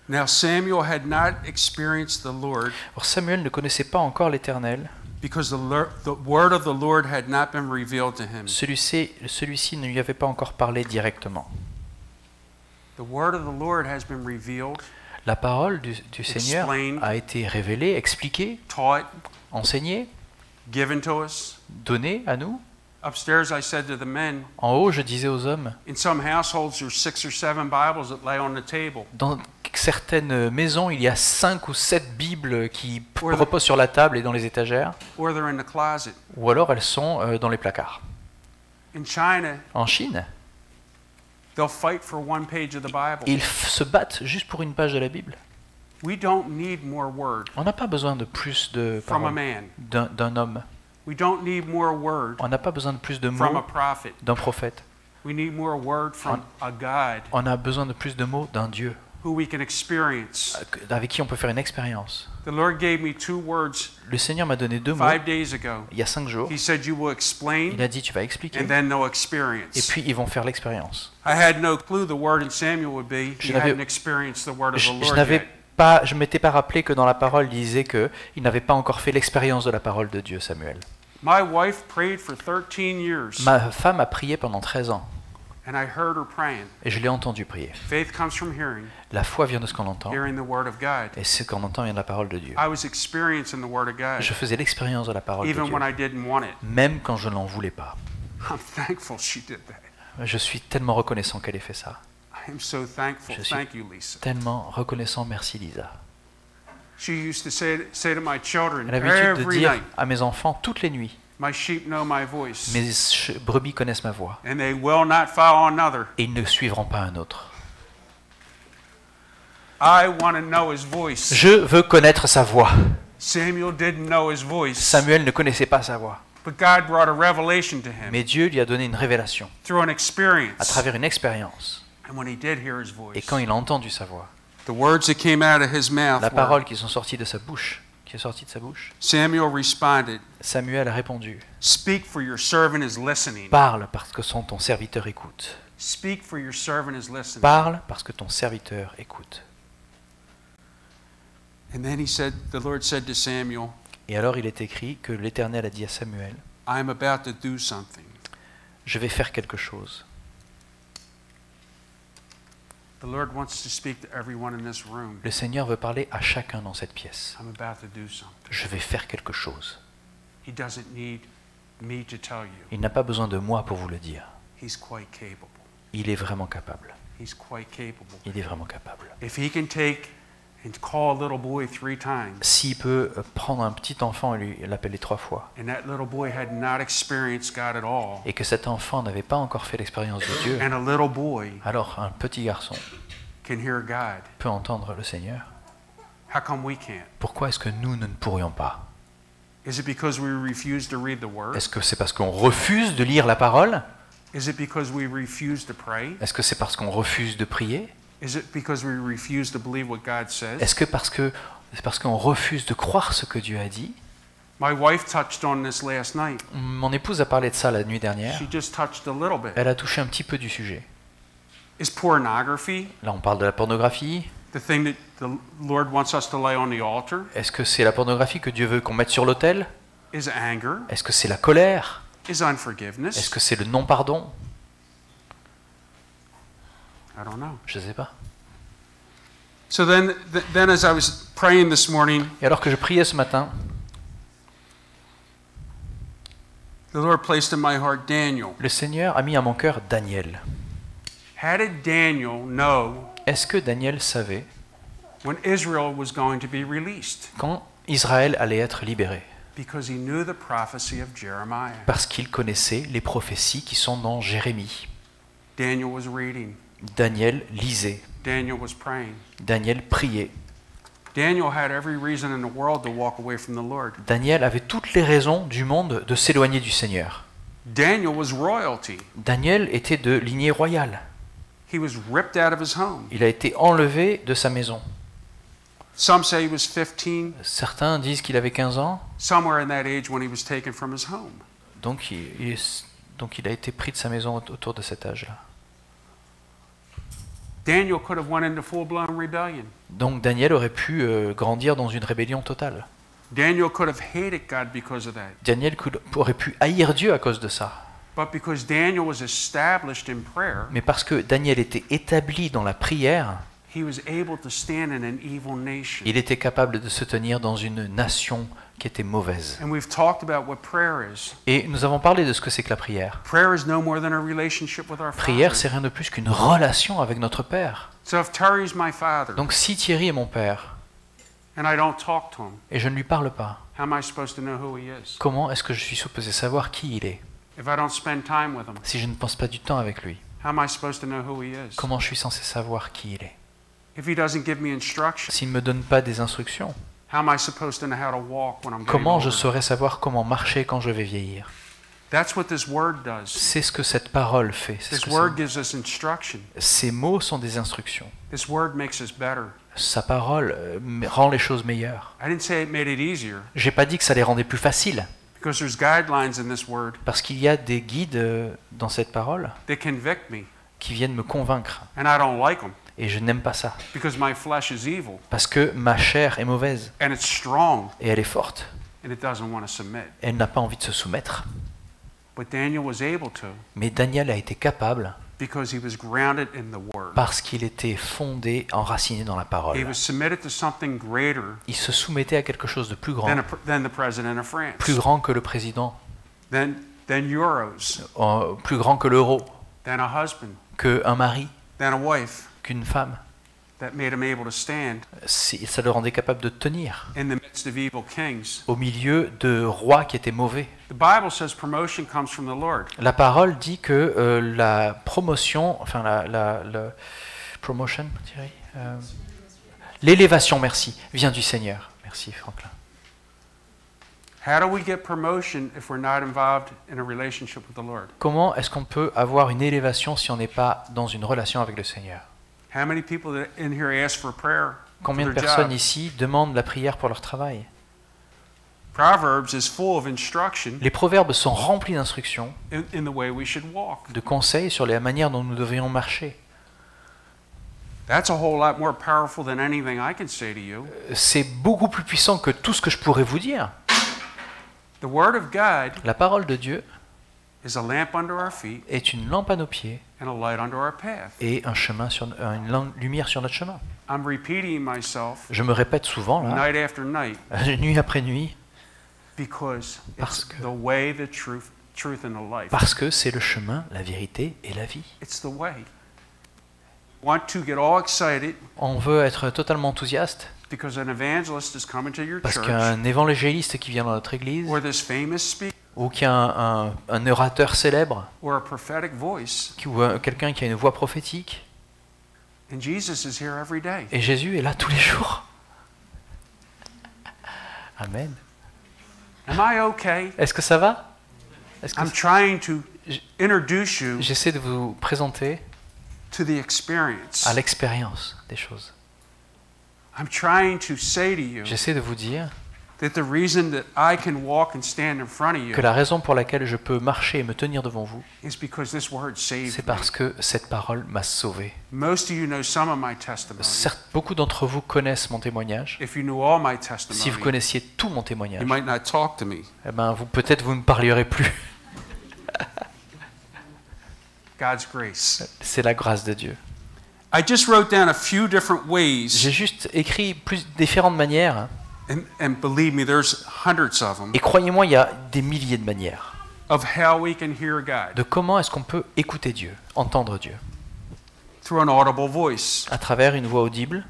now Samuel had not experienced the Lord alors Samuel ne connaissait pas encore l'Éternel. because the word of the Lord had not been revealed to him. Celui-ci ne lui avait pas encore parlé directement. The word of the Lord has been revealed, La parole du Seigneur Explained. a été révélée, expliquée, taught, enseignée, given to us. donnée à nous. Upstairs, I said to the men, En haut, je disais aux hommes, in some households, there's 6 or 7 Bibles that lay on the table. dans certaines maisons, il y a 5 ou 7 Bibles qui Ouais. reposent sur la table et dans les étagères, Or they're in the closet. ou alors elles sont dans les placards. In China, En Chine, they'll fight for one page of the Bible. ils se battent juste pour une page de la Bible. We don't need more word On n'a pas besoin de plus de from a paroles man. d'un homme. We don't need more word On n'a pas besoin de plus de from a mots prophet. d'un prophète. We need more word from a God On a besoin de plus de mots d'un Dieu who we can experience. avec qui on peut faire une expérience. The Lord gave me 2 words Le Seigneur m'a donné 2 mots 5 days ago. il y a 5 jours. He said, you will Il explain a dit tu vas expliquer and then they'll et experience. puis ils vont faire l'expérience. I had no clue the word in Samuel would be. Je He n'avais- hadn't experienced the word of the Je Lord n'avais yet. pas, je m'étais pas rappelé que dans la parole il disait que il n'avait pas encore fait l'expérience de la parole de Dieu, Samuel. My wife prayed for 13 years, Ma femme a prié pendant 13 ans and I heard her praying. et je l'ai entendu prier. Faith comes from hearing, La foi vient de ce qu'on entend hearing the word of God. et ce qu'on entend vient de la parole de Dieu. I was experiencing the word of God, Je faisais l'expérience de la parole de even Dieu, when I didn't want it. même quand je n'en voulais pas. I'm thankful she did that. Je suis tellement reconnaissant qu'elle ait fait ça. I am so thankful. Je suis Thank you, Lisa. Tellement reconnaissant, merci Lisa. She used to say to my children Elle a l'habitude de every dire night, à mes enfants toutes les nuits, my sheep know my voice, mes brebis connaissent ma voix and they will not follow another. et ils ne suivront pas un autre. I want to know his voice. Je veux connaître sa voix. Samuel didn't know his voice, Samuel ne connaissait pas sa voix, but God brought a revelation to him mais Dieu lui a donné une révélation through an à experience. travers une expérience. And when he did hear his Et voice, quand il a entendu sa voix, the words that came out of his mouth la were, parole qui est sortie de sa bouche, Samuel responded, Samuel a répondu, speak for your servant is listening. parle parce que ton serviteur écoute. Speak for your servant is listening. Parle parce que ton serviteur écoute. And then the Lord said to Samuel, Et alors il est écrit que l'Éternel a dit à Samuel, I am about to do something. je vais faire quelque chose. The Lord wants to speak to everyone in this room. Le Seigneur veut parler à chacun dans cette pièce. I'm about to do something. Je vais faire quelque chose. He doesn't need me to tell you. Il n'a pas besoin de moi pour vous le dire. He's quite capable. Il est vraiment capable. He's quite capable. Il est vraiment capable. If he can take and call a little boy 3 times, S'il peut prendre un petit enfant et l'appeler 3 fois, and that little boy had not experienced God at all, et que cet enfant n'avait pas encore fait l'expérience de Dieu, and a little boy alors un petit garçon can hear God, peut entendre le Seigneur. how come we can't? Pourquoi est-ce que nous ne pourrions pas? Is it because we refuse to read the Word? Est-ce que c'est parce qu'on refuse de lire la parole? Is it because we refuse to pray? Est-ce que c'est parce qu'on refuse de prier? Is it because we refuse to believe what God says? Est-ce que c'est parce qu'on refuse de croire ce que Dieu a dit? My wife touched on this last night. Mon épouse a parlé de ça la nuit dernière. She just touched a little bit. Elle a touché un petit peu du sujet. Is pornography Là, on parle de la pornographie. the thing that the Lord wants us to lay on the altar? Est-ce que c'est la pornographie que Dieu veut qu'on mette sur l'autel? Is anger? Est-ce que c'est la colère? Is Est-ce unforgiveness? que c'est le non-pardon? I don't know. Je ne sais pas. So then as I was praying this morning, Et alors que je priais ce matin, the Lord placed in my heart Daniel. le Seigneur a mis à mon cœur Daniel. How did Daniel know Est-ce que Daniel savait when Israel was going to be released? quand Israël allait être libéré? Because he knew the prophecy of Jeremiah. Parce qu'il connaissait les prophéties qui sont dans Jérémie. Daniel was reading. Daniel lisait. Daniel was praying. Daniel priait. Daniel had every reason in the world to walk away from the Lord. Daniel avait toutes les raisons du monde de s'éloigner du Seigneur. Daniel was royalty. Daniel était de lignée royale. He was ripped out of his home. Il a été enlevé de sa maison. Some say he was 15, Certains disent qu'il avait 15 ans, somewhere in that age when he was taken from his home. donc il a été pris de sa maison autour de cet âge-là. Daniel could have went into full-blown rebellion. Donc Daniel aurait pu grandir dans une rébellion totale. Daniel could have hated God because of that. Daniel aurait pu haïr Dieu à cause de ça. But because Daniel was established in prayer, Mais parce que Daniel était établi dans la prière, he was able to stand in an evil nation. il était capable de se tenir dans une nation qui était mauvaise. And we've talked about what prayer is. Et nous avons parlé de ce que c'est que la prière. Prayer is no more than a relationship with our Prière, Father. c'est rien de plus qu'une relation avec notre Père. So if Terry's my father Donc si Thierry est mon Père, and I don't talk to him, et je ne lui parle pas, how am I supposed to know who he is? comment est-ce que je suis supposé savoir qui il est? If I don't spend time with him, Si je ne passe pas du temps avec lui, how am I supposed to know who he is? comment je suis censé savoir qui il est? If he doesn't give me instruction, S'il ne me donne pas des instructions, how am I supposed to know how to walk when I'm getting comment je older? saurais savoir comment marcher quand je vais vieillir? That's what this word does. C'est ce que cette parole fait. C'est ce This que word gives us instruction. ces mots sont des instructions. This word makes us better. Sa parole rend les choses meilleures. I didn't say it made it easier J'ai pas dit que ça les rendait plus faciles, because there's guidelines in this word parce qu'il y a des guides dans cette parole that convict me, qui viennent me convaincre. and I don't like them Et je n'aime pas ça, because my flesh is evil parce que ma chair est mauvaise, and it's strong et elle est forte. and it doesn't want to submit. Elle n'a pas envie de se soumettre. But Daniel was able to Mais Daniel a été capable because he was grounded in the word. parce qu'il était fondé, enraciné dans la He parole. was submitted to something greater Il se soumettait à quelque chose de plus grand, than the president of France, plus grand que le président, than euros, plus grand que l'euro, than a husband, qu'un mari, than a wife, qu'une femme. that made him able to stand Ça le rendait capable de tenir in the midst of evil kings. au milieu de rois qui étaient mauvais. The Bible says promotion comes from the Lord. La parole dit que la promotion, enfin promotion, Thierry, l'élévation, merci, vient du Seigneur. Merci Franklin. How do we get promotion if we're not involved in a relationship with the Lord? Comment est-ce qu'on peut avoir une élévation si on n'est pas dans une relation avec le Seigneur? How many people in here ask for prayer Combien de for their personnes job? ici demandent la prière pour leur travail? Proverbs is full of instruction Les proverbes sont remplis d'instructions, in the way we should walk. de conseils sur la manière dont nous devrions marcher. That's a whole lot more powerful than anything I can say to you. C'est beaucoup plus puissant que tout ce que je pourrais vous dire. The Word of God La parole de Dieu is a lamp under our feet est une lampe à nos pieds and a light under our path. et une lumière sur notre chemin. I'm repeating myself Je me répète souvent, là, night after night nuit après nuit, because Parce it's que- the way, the truth, and the life. parce que c'est le chemin, la vérité et la vie. It's the way. Want to get all excited On veut être totalement enthousiaste because an evangelist is coming to your parce church, qu'un évangéliste qui vient dans notre église or this famous speaker, ou qu'il y a un orateur célèbre or a prophetic voice, ou quelqu'un qui a une voix prophétique, and Jesus is here every day. et Jésus est là tous les jours. Amen. Am I okay? Est-ce que ça va? Est-ce que I'm trying to introduce you J'essaie de vous présenter to the experience. à l'expérience des choses. I'm trying to say to you J'essaie de vous dire that the reason that I can walk and stand in front of you que la raison pour laquelle je peux marcher et me tenir devant vous, is because this word saved c'est me. parce que cette parole m'a sauvé. Most of you know some of my testimony. Certes, beaucoup d'entre vous connaissent mon témoignage. If you knew all my Si testimony, vous connaissiez tout mon you témoignage, might not talk to me. eh ben, peut-être vous ne parlierez plus. God's grace. C'est la grâce de Dieu. I just wrote down a few different ways, J'ai juste écrit différentes manières, and believe me, there's hundreds of them, et croyez-moi, il y a des milliers de manières of how we can hear God de comment est-ce qu'on peut écouter Dieu, entendre Dieu, through an audible voice. à travers une voix audible.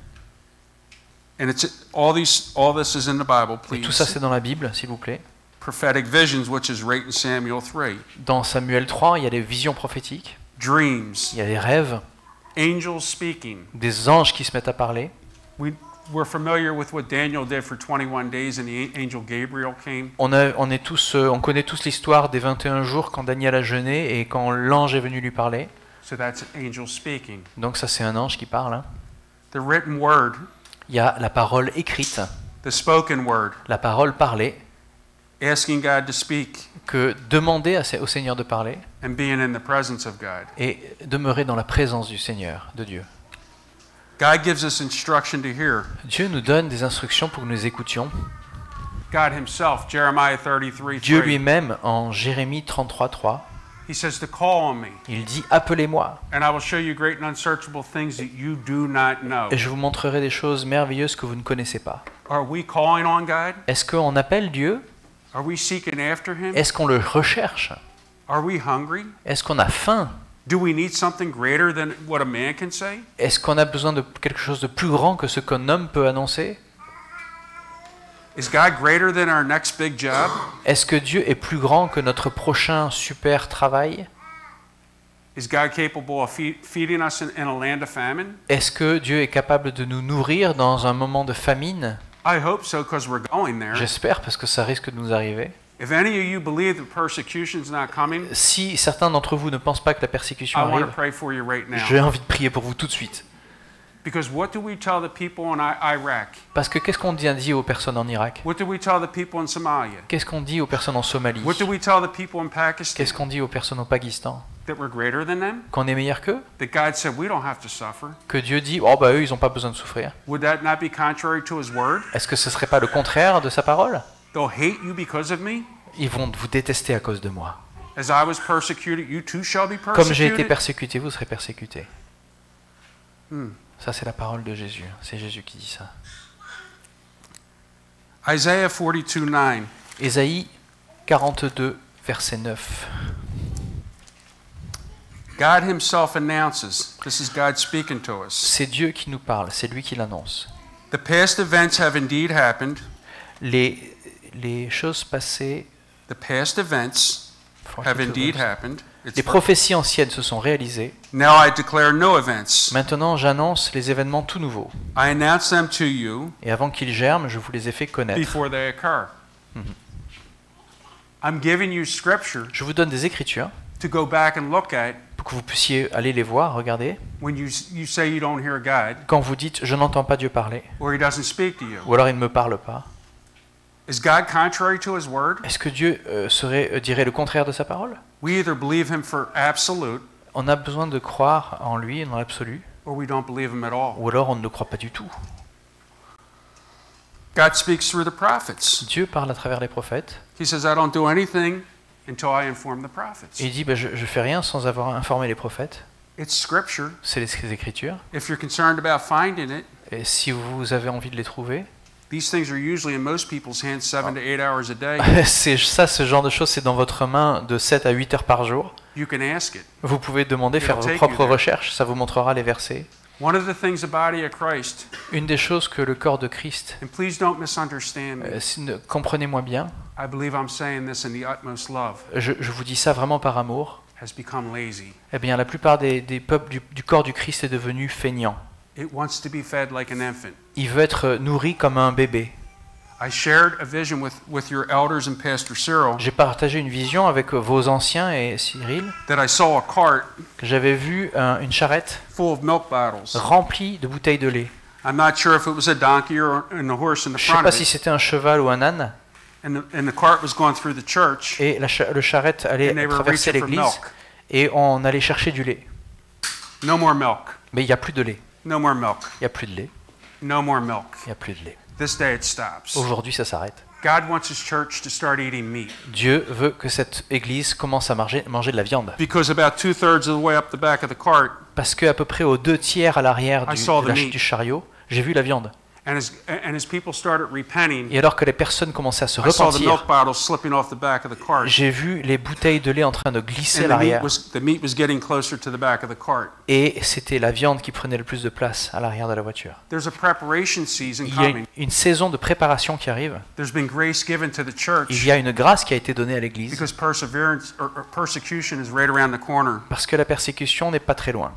And all this is in the Bible, Et tout ça, please. c'est dans la Bible, s'il vous plaît. Prophetic visions, which is right in Samuel 3. Dans Samuel 3, il y a les visions prophétiques, Dreams, il y a les rêves, angels speaking. des anges qui se mettent à parler. We're familiar with what Daniel did for 21 days and the angel Gabriel came. On connaît tous l'histoire des 21 jours quand Daniel a jeûné et quand l'ange est venu lui parler. So that's an angel speaking. Donc ça, c'est un ange qui parle. Hein. The written word, Il y a la parole écrite, the spoken word, la parole parlée, asking God to speak que demander au Seigneur de parler and being in the presence of God. et demeurer dans la présence du Seigneur, de Dieu. God gives us instruction to hear. Dieu nous donne des instructions pour que nous écoutions. God himself, Jeremiah 33:3. Dieu lui-même, en Jérémie 33:3, He says to call on me, il dit « Appelez-moi, and I will show you great and unsearchable things that you do not know. et je vous montrerai des choses merveilleuses que vous ne connaissez pas. » Are we calling on God? Est-ce qu'on appelle Dieu? Are we seeking after him? Est-ce qu'on le recherche? Are we hungry? Est-ce qu'on a faim? Do we need something greater than what a man can say? Est-ce qu'on a besoin de quelque chose de plus grand que ce qu'un homme peut annoncer? Is God greater than our next big job? Est-ce que Dieu est plus grand que notre prochain super travail? Is God capable of feeding us in a land of famine? Est-ce que Dieu est capable de nous nourrir dans un moment de famine? I hope so, because we're going there. J'espère, parce que ça risque de nous arriver. If any of you believe that persecution's not coming, Si certains d'entre vous ne pensent pas que la persécution I want to arrive, pray for you right now. j'ai envie de prier pour vous tout de suite. Because what do we tell the people in Iraq? Parce que qu'est-ce qu'on dit aux personnes en Irak? What do we tell the people in Somalia? Qu'est-ce qu'on dit aux personnes en Somalie? What do we tell the people in Pakistan? Qu'est-ce qu'on dit aux personnes au Pakistan? That we're greater than them? Qu'on est meilleur qu'eux? That God said we don't have to suffer? Que Dieu dit, oh bah eux ils n'ont pas besoin de souffrir. Would that not be contrary to his word? Est-ce que ce serait pas le contraire de sa parole? They'll hate you because of me? Ils vont vous détester à cause de moi. As I was persecuted, you too shall be Comme j'ai été persecuted? persécuté, vous serez persécutés. Hmm. Ça c'est la parole de Jésus. C'est Jésus qui dit ça. Isaiah 42:9. Ésaïe 42, verset 9. God himself announces. This is God speaking to us. C'est Dieu qui nous parle, c'est lui qui l'annonce. The past events have indeed happened. Les choses passées, The past events have indeed happened. les prophéties anciennes se sont réalisées. Now I declare no events. Maintenant j'annonce les événements tout nouveaux. I announce them to you Et avant qu'ils germent, je vous les ai fait connaître. before they occur. I'm giving you scripture Je vous donne des écritures to go back and look at pour que vous puissiez aller les voir, regarder. when you say you don't hear God Quand vous dites « je n'entends pas Dieu parler » or he doesn't speak to you. ou alors « il ne me parle pas Is God contrary to his word? ». Est-ce que Dieu dirait le contraire de sa parole? We either believe him for absolute On a besoin de croire en lui, dans l'absolu, or we don't believe him at all. ou alors on ne le croit pas du tout. God speaks through the prophets. Dieu parle à travers les prophètes He says, I don't do anything until I inform the prophets. et il dit je ne fais rien sans avoir informé les prophètes. It's scripture. C'est les Écritures. If you're concerned about finding it, Et si vous avez envie de les trouver, these things are usually in most people's hands 7 to 8 hours a day. ce genre de choses, c'est dans votre main de 7 à 8 heures par jour. You can ask it. Vous pouvez demander, faire vos propres recherches, ça vous montrera les versets. One of the things the body of Christ, Une des choses que le corps de Christ, and please don't misunderstand me, comprenez-moi bien, I believe I'm saying this in the utmost love, je vous dis ça vraiment par amour, has become lazy. eh bien la plupart des peuples du corps du Christ est devenu feignant. It wants to be fed like an infant. Il veut être nourri comme un bébé. I shared a vision with your elders and Pastor Cyril J'ai partagé une vision avec vos anciens et Cyril, that I saw a cart que j'avais vu une charrette full of milk bottles. remplie de bouteilles de lait. I'm not sure if it was a donkey or a horse in the Je ne sais front pas of si it. c'était un cheval ou un âne, And the cart was going through the church, et le charrette allait and they were traverser reaching for l'église, milk. et on allait chercher du lait. No more milk. Mais il n'y a plus de lait. No more milk. Il n'y a plus de lait. No more milk. Il n'y a plus de lait. This day it stops. Aujourd'hui, ça s'arrête. God wants his church to start eating meat. Dieu veut que cette église commence à manger de la viande. Because about 2/3 of the way up the back of the cart, Parce qu'à peu près aux 2 tiers à l'arrière I saw the meat. du chariot, j'ai vu la viande. and as people started repenting, Et alors que les personnes commençaient à se I saw the milk repentir, bottles slipping off the back of the cart. j'ai vu les bouteilles de lait en train de glisser à And l'arrière. the meat was getting closer to the back of the cart. Et c'était la viande qui prenait le plus de place à l'arrière de la voiture. There's a preparation season Il y a coming. une saison de préparation qui arrive. There's been grace given to the Il church y a une grâce qui a été donnée à l'Église because perseverance or persecution is right around the corner. parce que la persécution n'est pas très loin.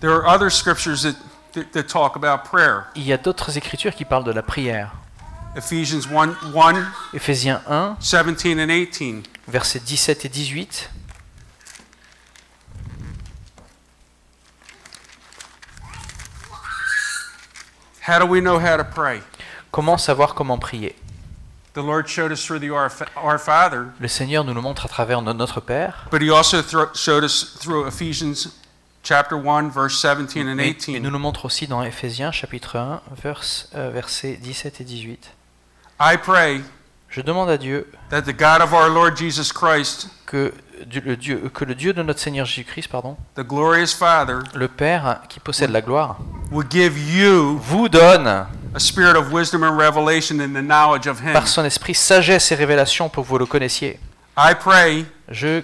There are other scriptures that talk about prayer. Il y a d'autres écritures qui parlent de la prière. Ephesians 1, Éphésiens 1, 17 and 18. versets 17 et 18. How do we know how to pray? Comment savoir comment prier? The Lord showed us through the Our Father, Le Seigneur nous le montre à travers notre Père, but He also showed us through Ephesians chapter 1, verse 17 and et 18. nous le montre aussi dans Éphésiens chapitre 1, versets 17 et 18. I pray Je demande à Dieu that the God of our Lord Jesus Christ, que le Dieu de notre Seigneur Jésus-Christ, the glorious Father, le Père qui possède la gloire, would give you vous donne a spirit of wisdom and revelation in the knowledge of Him. par son esprit sagesse et révélation pour que vous le connaissiez. I pray Je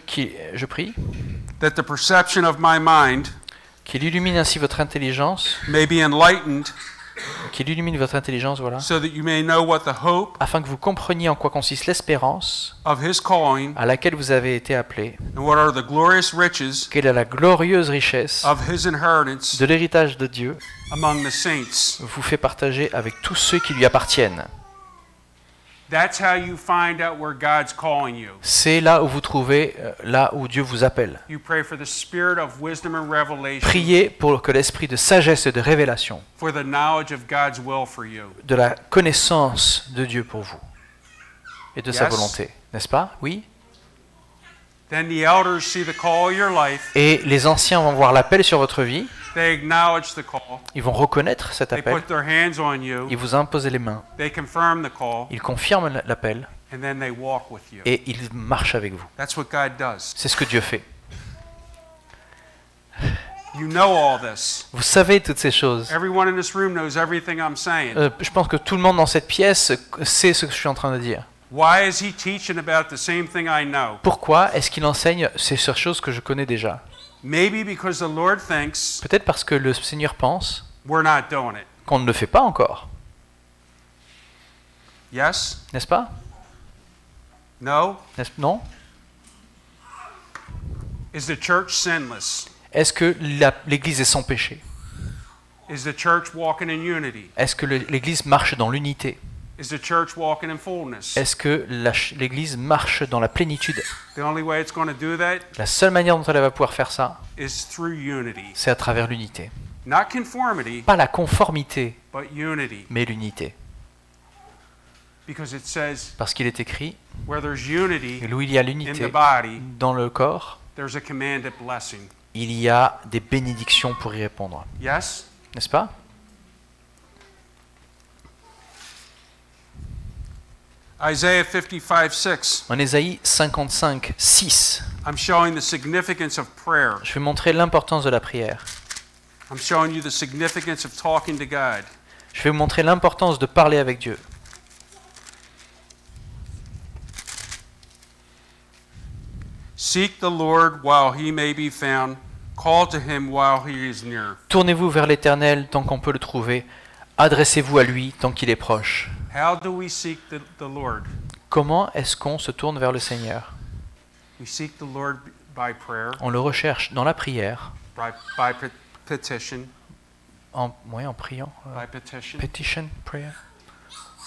prie that the perception of my mind qu'il illumine ainsi votre intelligence, may be enlightened voilà, so that you may know what the hope afin que vous compreniez en quoi consiste l'espérance of His calling à laquelle vous avez été appelés, and what are the glorious riches quelle est la glorieuse richesse of His inheritance de l'héritage de Dieu, among the saints. vous fait partager avec tous ceux qui lui appartiennent. That's how you find out where God's calling you. C'est là où vous trouvez, là où Dieu vous appelle. You pray for the spirit of wisdom and revelation, Priez pour que l'esprit de sagesse et de révélation, for the knowledge of God's will for you. de la connaissance de Dieu pour vous et de sa Yes. volonté, n'est-ce pas? Oui. Then the elders see the call of your life. Et les anciens vont voir l'appel sur votre vie, They acknowledge the call. ils vont reconnaître cet They appel, put their hands on you. ils vous imposent les mains, They confirm the call, ils confirment l'appel and then they walk with you. et ils marchent avec vous. That's what God does. C'est ce que Dieu fait. You know all this. Vous savez toutes ces choses. Everyone in this room knows everything I'm saying. Je pense que tout le monde dans cette pièce sait ce que je suis en train de dire. Why is he teaching about the same thing I know? Pourquoi est-ce qu'il enseigne ces choses que je connais déjà? Maybe because the Lord thinks Peut-être parce que le Seigneur pense we're not doing it. qu'on ne le fait pas encore. Yes? N'est-ce pas? No? Non? Is the church sinless? Est-ce que l'Église est sans péché? Is the church walking in unity? Est-ce que l'Église marche dans l'unité? Is the church walking in fullness? Est-ce que l'Église marche dans la plénitude? The only way it's going to do that La seule manière dont elle va pouvoir faire ça, is through unity. c'est à travers l'unité. Not conformity, Pas la conformité, but unity. mais l'unité. Because it says Parce qu'il est écrit, where there's unity où il y a in the l'unité body, dans le corps, there's a commanded blessing. il y a des bénédictions pour y répondre. Yes? N'est-ce pas? Isaiah 55:6. En Ésaïe 55, 6, I'm showing the significance of prayer. je vais montrer l'importance de la prière. I'm showing you the significance of talking to God. Je vais vous montrer l'importance de parler avec Dieu. Seek the Lord while he may be found. Call to him while he is near. Tournez-vous vers l'Éternel tant qu'on peut le trouver. Adressez-vous à lui tant qu'il est proche. How do we seek the Lord? Comment est-ce qu'on se tourne vers le Seigneur? We seek the Lord by prayer, On le recherche dans la prière, by petition, en priant. by petition, Petition, prayer.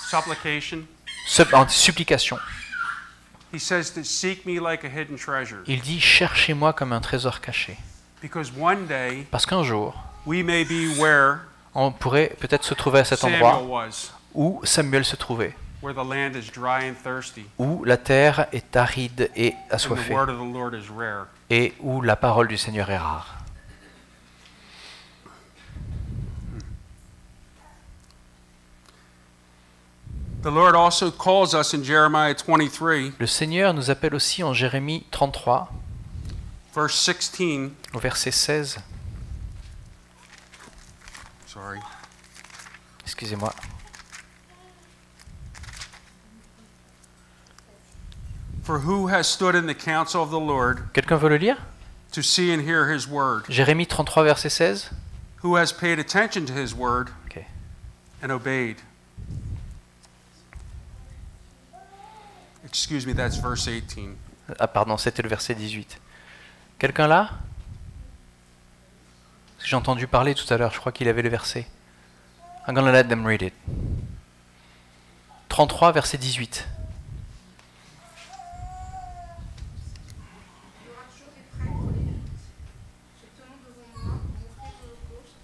supplication. En supplication. He says to seek me like a hidden treasure. Il dit, cherchez-moi comme un trésor caché. Because one day Parce qu'un jour, we may be where on pourrait peut-être se trouver à cet Samuel endroit was, où Samuel se trouvait, where the land is dry and thirsty, où la terre est aride et and the assoiffée, word of the Lord is rare. et où la parole du Seigneur est rare. The Lord also calls us in Jeremiah 23, Le Seigneur nous appelle aussi en Jérémie 33, verse 16. au verset 16. Sorry. Excusez-moi. For who has stood in the counsel of the Lord Quelqu'un veut le lire? to see and hear his word? Jérémie 33, verset 16. Who has paid attention to his word Ok. and obeyed? Excuse me, that's verse 18. Ah pardon, c'était le verset 18. Quelqu'un là? Parce que j'ai entendu parler tout à l'heure, je crois qu'il avait le verset. I'm gonna let them read it. 33, verset 18. Il y aura toujours des prêtres lévites, se tenant devant moi pour m'offrir l'holocauste,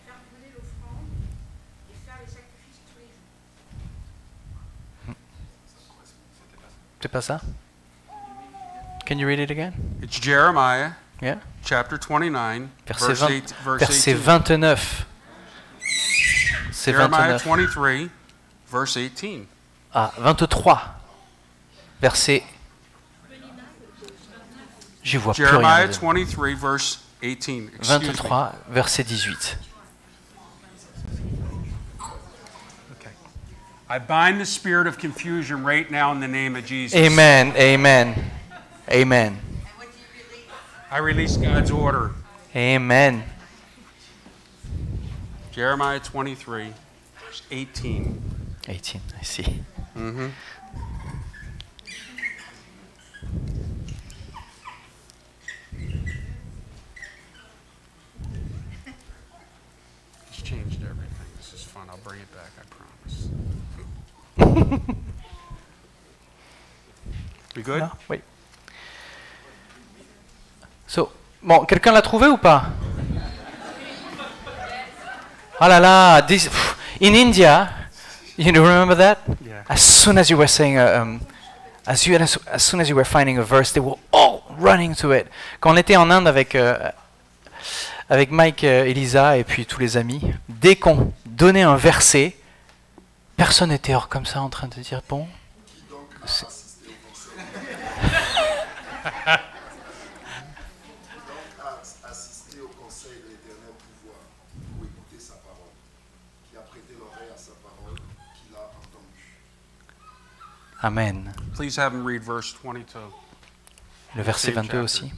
faire brûler l'offrande et faire les sacrifices tous les jours. C'est pas ça? Can you read it again? It's Jeremiah Yeah. chapter 29, Verset, verse 20, 8, verse verset 18. 29. C'est Jeremiah 29. 23, verse 18. Ah, 23. Verset. J'y vois plus Jeremiah rien. 23, verse 18. Excuse me. 23, verset 18. Okay. I bind the spirit of confusion right now in the name of Jesus. Amen, amen, amen, I release God's order. amen. Jeremiah 23, verse 18. 18, I see. Mm-hmm. It's changed everything. This is fun. I'll bring it back, I promise. We good? Là, oui. So, bon, quelqu'un l'a trouvé ou pas? Ah là là, in India, you remember that? Yeah. As soon as you were saying, as soon as you were finding a verse, they were all running to it. Quand on était en Inde avec avec Mike, Elisa et puis tous les amis, dès qu'on donnait un verset, personne n'était hors comme ça en train de dire bon. c'est- Assister au conseil de l'éternel pouvoir pour écouter sa parole, qui a prêté l'oreille à sa parole, qu'il a entendue. Amen. Please have him read verse 22. Le verset Same 22 chapter. aussi.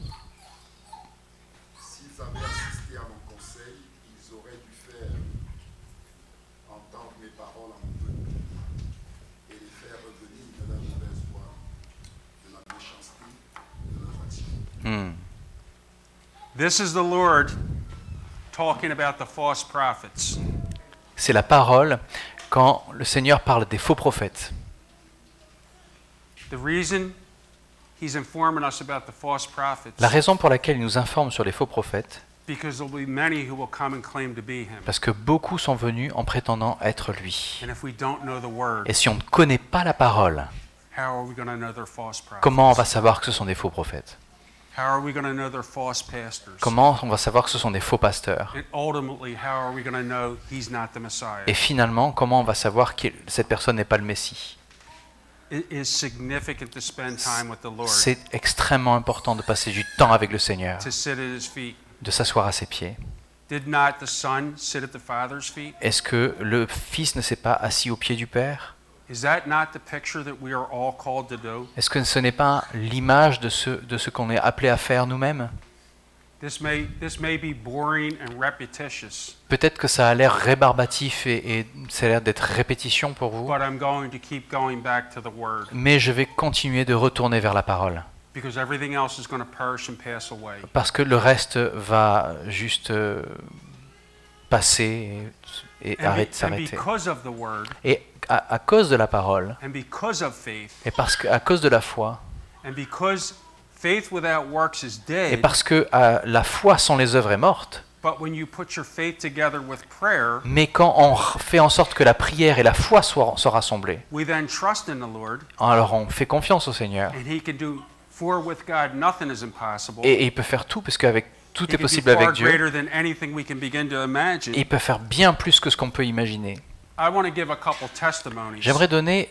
S'ils avaient assisté à mon conseil, ils auraient dû faire entendre mes paroles à mon peuple et les faire revenir de leur mauvaise voie, de la méchanceté de leurs actions. Hmm. This is the Lord talking about the false prophets. C'est la parole quand le Seigneur parle des faux prophètes. The reason he's informing us about the false prophets, La raison pour laquelle il nous informe sur les faux prophètes, because there'll be many who will come and claim to be him. parce que beaucoup sont venus en prétendant être lui. And if we don't know the word, Et si on ne connaît pas la parole, how are we going to know they're false prophets? comment on va savoir que ce sont des faux prophètes? How are we going to know they're false pastors? Comment on va savoir que ce sont des faux pasteurs? And ultimately, how are we going to know he's not the Messiah? Et finalement, comment on va savoir que cette personne n'est pas le Messie? It is significant to spend time with the Lord, C'est extrêmement important de passer du temps avec le Seigneur, to sit at his feet. de s'asseoir à ses pieds. Did not the Son sit at the Father's feet? Est-ce que le Fils ne s'est pas assis au pied du Père? Is that not the picture that we are all called to do? Est-ce que ce n'est pas l'image de ce qu'on est appelé à faire nous-mêmes? This may be boring and repetitious, Peut-être que ça a l'air rébarbatif et ça a l'air d'être répétition pour vous, but I'm going to keep going back to the Word, mais je vais continuer de retourner vers la parole, because everything else is going to perish and pass away. parce que le reste va juste passer et arrêter, And s'arrêter. because of the Word, Et à cause de la parole, and because of faith, et parce que, à cause de la foi, and because faith without works is et dead, parce que la foi sans les œuvres est morte, but when you put your faith together with prayer, mais quand on fait en sorte que la prière et la foi soient rassemblées, we then trust in the Lord, alors on fait confiance au Seigneur, and He can do, for with God nothing is impossible. et il peut faire tout, parce qu'avec tout He est can be possible far avec Dieu, greater than anything we can begin to imagine. et il peut faire bien plus que ce qu'on peut imaginer. I want to give a couple testimonies. J'aimerais donner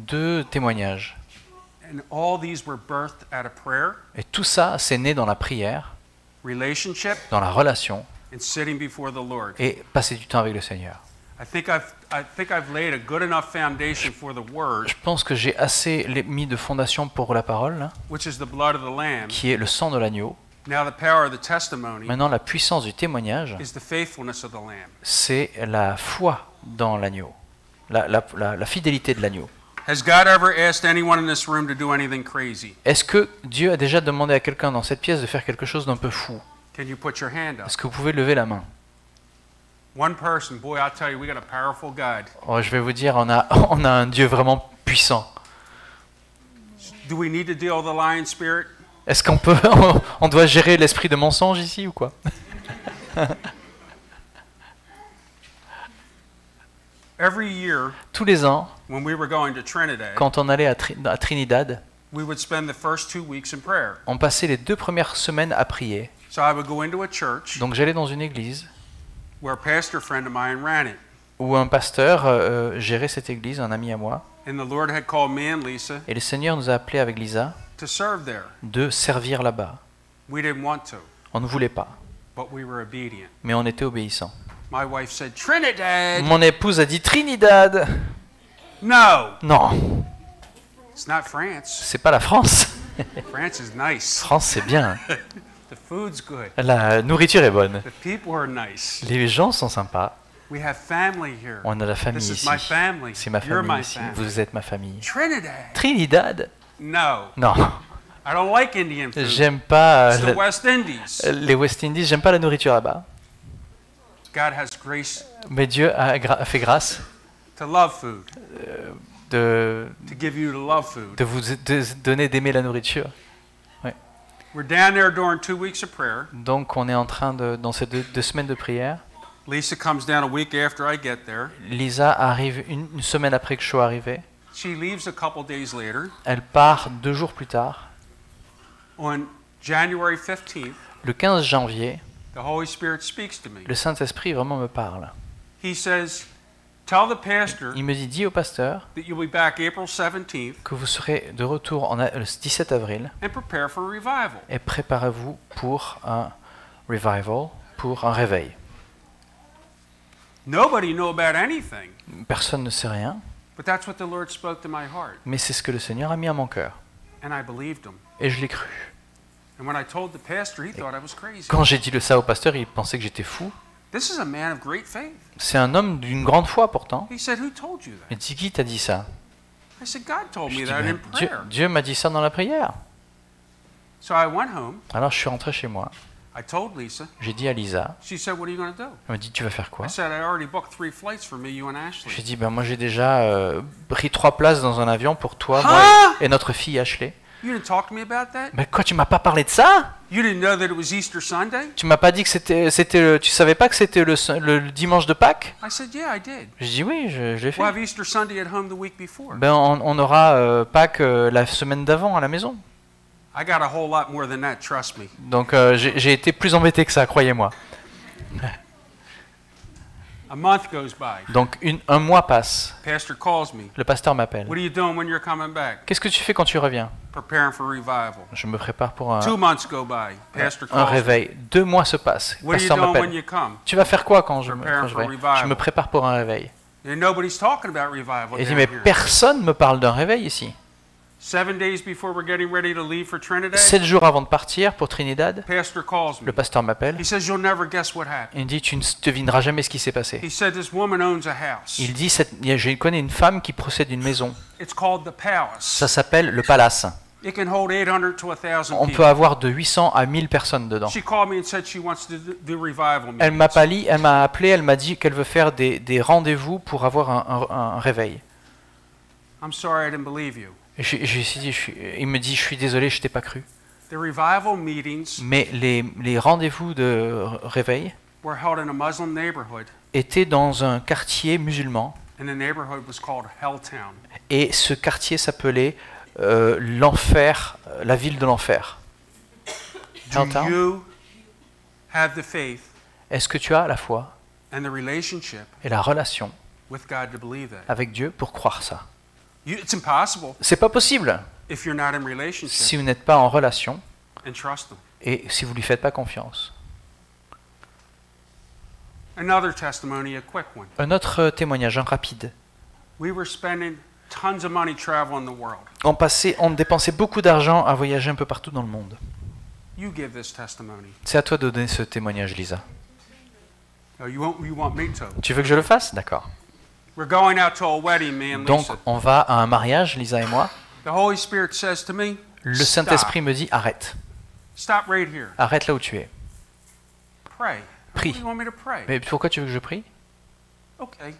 2 témoignages. And all these were birthed out of prayer, Et tout ça, c'est né dans la prière, relationship, dans la relation, and sitting before the Lord. et passer du temps avec le Seigneur. I think I've laid a good enough foundation for the word, Je pense que j'ai assez mis de fondation pour la parole, là, which is the blood of the Lamb. qui est le sang de l'agneau. Now the power of the testimony Maintenant, la puissance du témoignage, is the faithfulness of the Lamb. c'est la foi dans l'agneau, la fidélité de l'agneau. Has God ever asked anyone in this room to do anything crazy? Est-ce que Dieu a déjà demandé à quelqu'un dans cette pièce de faire quelque chose d'un peu fou? Can you put your hand up? Est-ce que vous pouvez lever la main? One person, boy, I'll tell you, we got a powerful God. Oh, je vais vous dire, on a un Dieu vraiment puissant. Do we need to deal with the lion spirit? Est-ce qu'on peut, on doit gérer l'esprit de mensonge ici ou quoi? Every year, Tous les ans, when we were going to Trinidad, quand on allait à Trinidad, we would spend the first 2 weeks in prayer. on passait les 2 premières semaines à prier. So I would go into a church Donc j'allais dans une église where a pastor friend of mine ran it. où un pasteur gérait cette église, un ami à moi. And the Lord had called me and Lisa Et le Seigneur nous a appelés avec Lisa to serve there. de servir là-bas. We didn't want to, On ne voulait pas, but we were obedient. mais on était obéissants. My wife said, Trinidad! Mon épouse a dit Trinidad. No! Non, It's not France. c'est pas la France. France is nice. France, c'est bien. The food's good. La nourriture est bonne. The people are nice. Les gens sont sympas. We have family here. On a la famille This is ici. my family. C'est ma You're famille my ici. family. Vous êtes ma famille. Trinidad? Trinidad? No. Non, I don't like Indian food. j'aime pas It's the West Indies. les West Indies. J'aime pas la nourriture là-bas. God has grace Mais Dieu a fait grâce to love food, de to give you to love food. vous donner d'aimer la nourriture. We're down there during 2 weeks of prayer. Donc on est en train de, dans ces 2 semaines de prière, Lisa comes down a week after I get there. Lisa arrive une semaine après que je sois arrivé. She leaves a couple days later. Elle part 2 jours plus tard. On January 15th, Le 15 janvier, the Holy Spirit speaks to me. le Saint-Esprit vraiment me parle. He says, tell the pastor Il me dit, dis au pasteur that you'll be back April 17th que vous serez de retour le 17 avril and prepare for a revival. et préparez-vous pour un revival, pour un réveil. Nobody knew about anything, Personne ne sait rien, but that's what the Lord spoke to my heart, mais c'est ce que le Seigneur a mis à mon cœur. and I believed him. Et je l'ai cru. And when I told the pastor, he thought I was crazy. Quand j'ai dit ça au pasteur, il pensait que j'étais fou. This is a man of great faith. C'est un homme d'une grande foi pourtant. He said, who told you that? Il dit, qui t'a dit ça? I said, God told Je me dis, that Ben, in prayer. Dieu m'a dit ça dans la prière. So I went home. Alors je suis rentré chez moi. I told Lisa. J'ai dit à Lisa, She said, what are you going to do? elle m'a dit, tu vas faire quoi? I said, I already booked 3 flights for me, you and J'ai Ashley. dit, ben moi j'ai déjà pris 3 places dans un avion pour toi, moi Ah et notre fille Ashley. You didn't talk to me about that? Mais quoi, tu m'as pas parlé de ça? You didn't know that it was Easter Sunday? Tu m'as pas dit que tu savais pas que c'était le dimanche de Pâques? I said, yeah, I did. J'ai dit oui, je l'ai fait. We'll have Easter Sunday at home the week before. Ben on aura Pâques la semaine d'avant à la maison. I got a whole lot more than that, trust me. Donc j'ai été plus embêté que ça, croyez-moi. A month goes by. Donc un mois passe. Pastor calls me. Le pasteur m'appelle. What are you doing when you're coming back? Qu'est-ce que tu fais quand tu reviens? Preparing for revival. Je me prépare pour 2 months go by. Pastor un calls me. réveil. 2 mois se passent. Le What are you pasteur doing when m'appelle. you come? Tu vas faire quoi quand je Prepare for vais? revival. Je me prépare pour un réveil. And nobody's talking about revival Et il dit, down mais here. personne me parle d'un réveil ici. 7 days before we're getting ready to leave for Trinidad, 7 jours avant de partir pour Trinidad, Pastor calls me. le pasteur m'appelle. He says, you'll never guess what happened. Il me dit, tu ne devineras jamais ce qui s'est passé. He said, this woman owns a house. Il dit, je connais une femme qui possède une maison. It's called the Palace. Ça s'appelle le Palace. It can hold 800 to 1,000 On people. peut avoir de 800 à 1000 personnes dedans. She called me and said she wants to do revival Elle meetings. m'a appelé, elle m'a dit qu'elle veut faire des rendez-vous pour avoir un réveil. I'm sorry I didn't believe you. Il me dit, je suis désolé, je t'ai pas cru. The revival meetings Mais les rendez-vous de réveil were held in a Muslim neighborhood, étaient dans un quartier musulman. and the neighborhood was called Helltown. Et ce quartier s'appelait l'enfer, la ville de l'enfer. Do Helltown. you have the faith Est-ce que tu as la foi and the relationship et la relation with God to believe that. avec Dieu pour croire ça. It's impossible C'est pas possible if you're not in si relationship vous n'êtes pas en relation and trust Him. et si vous lui faites pas confiance. Another testimony, a quick one. Un autre témoignage, un rapide. We were spending tons of money traveling the world. On dépensait beaucoup d'argent à voyager un peu partout dans le monde. You give this testimony. C'est à toi de donner ce témoignage, Lisa. Oh, you want me to? Tu veux que je le fasse? D'accord. We're going out to a wedding, me and Donc, Lisa. on va à un mariage, Lisa et moi. The Holy Spirit says to me, Le stop. Saint-Esprit me dit, arrête. Stop right here. Arrête là où tu es. Pray. Prie. What do you want me to pray? Mais pourquoi tu veux que je prie? Okay.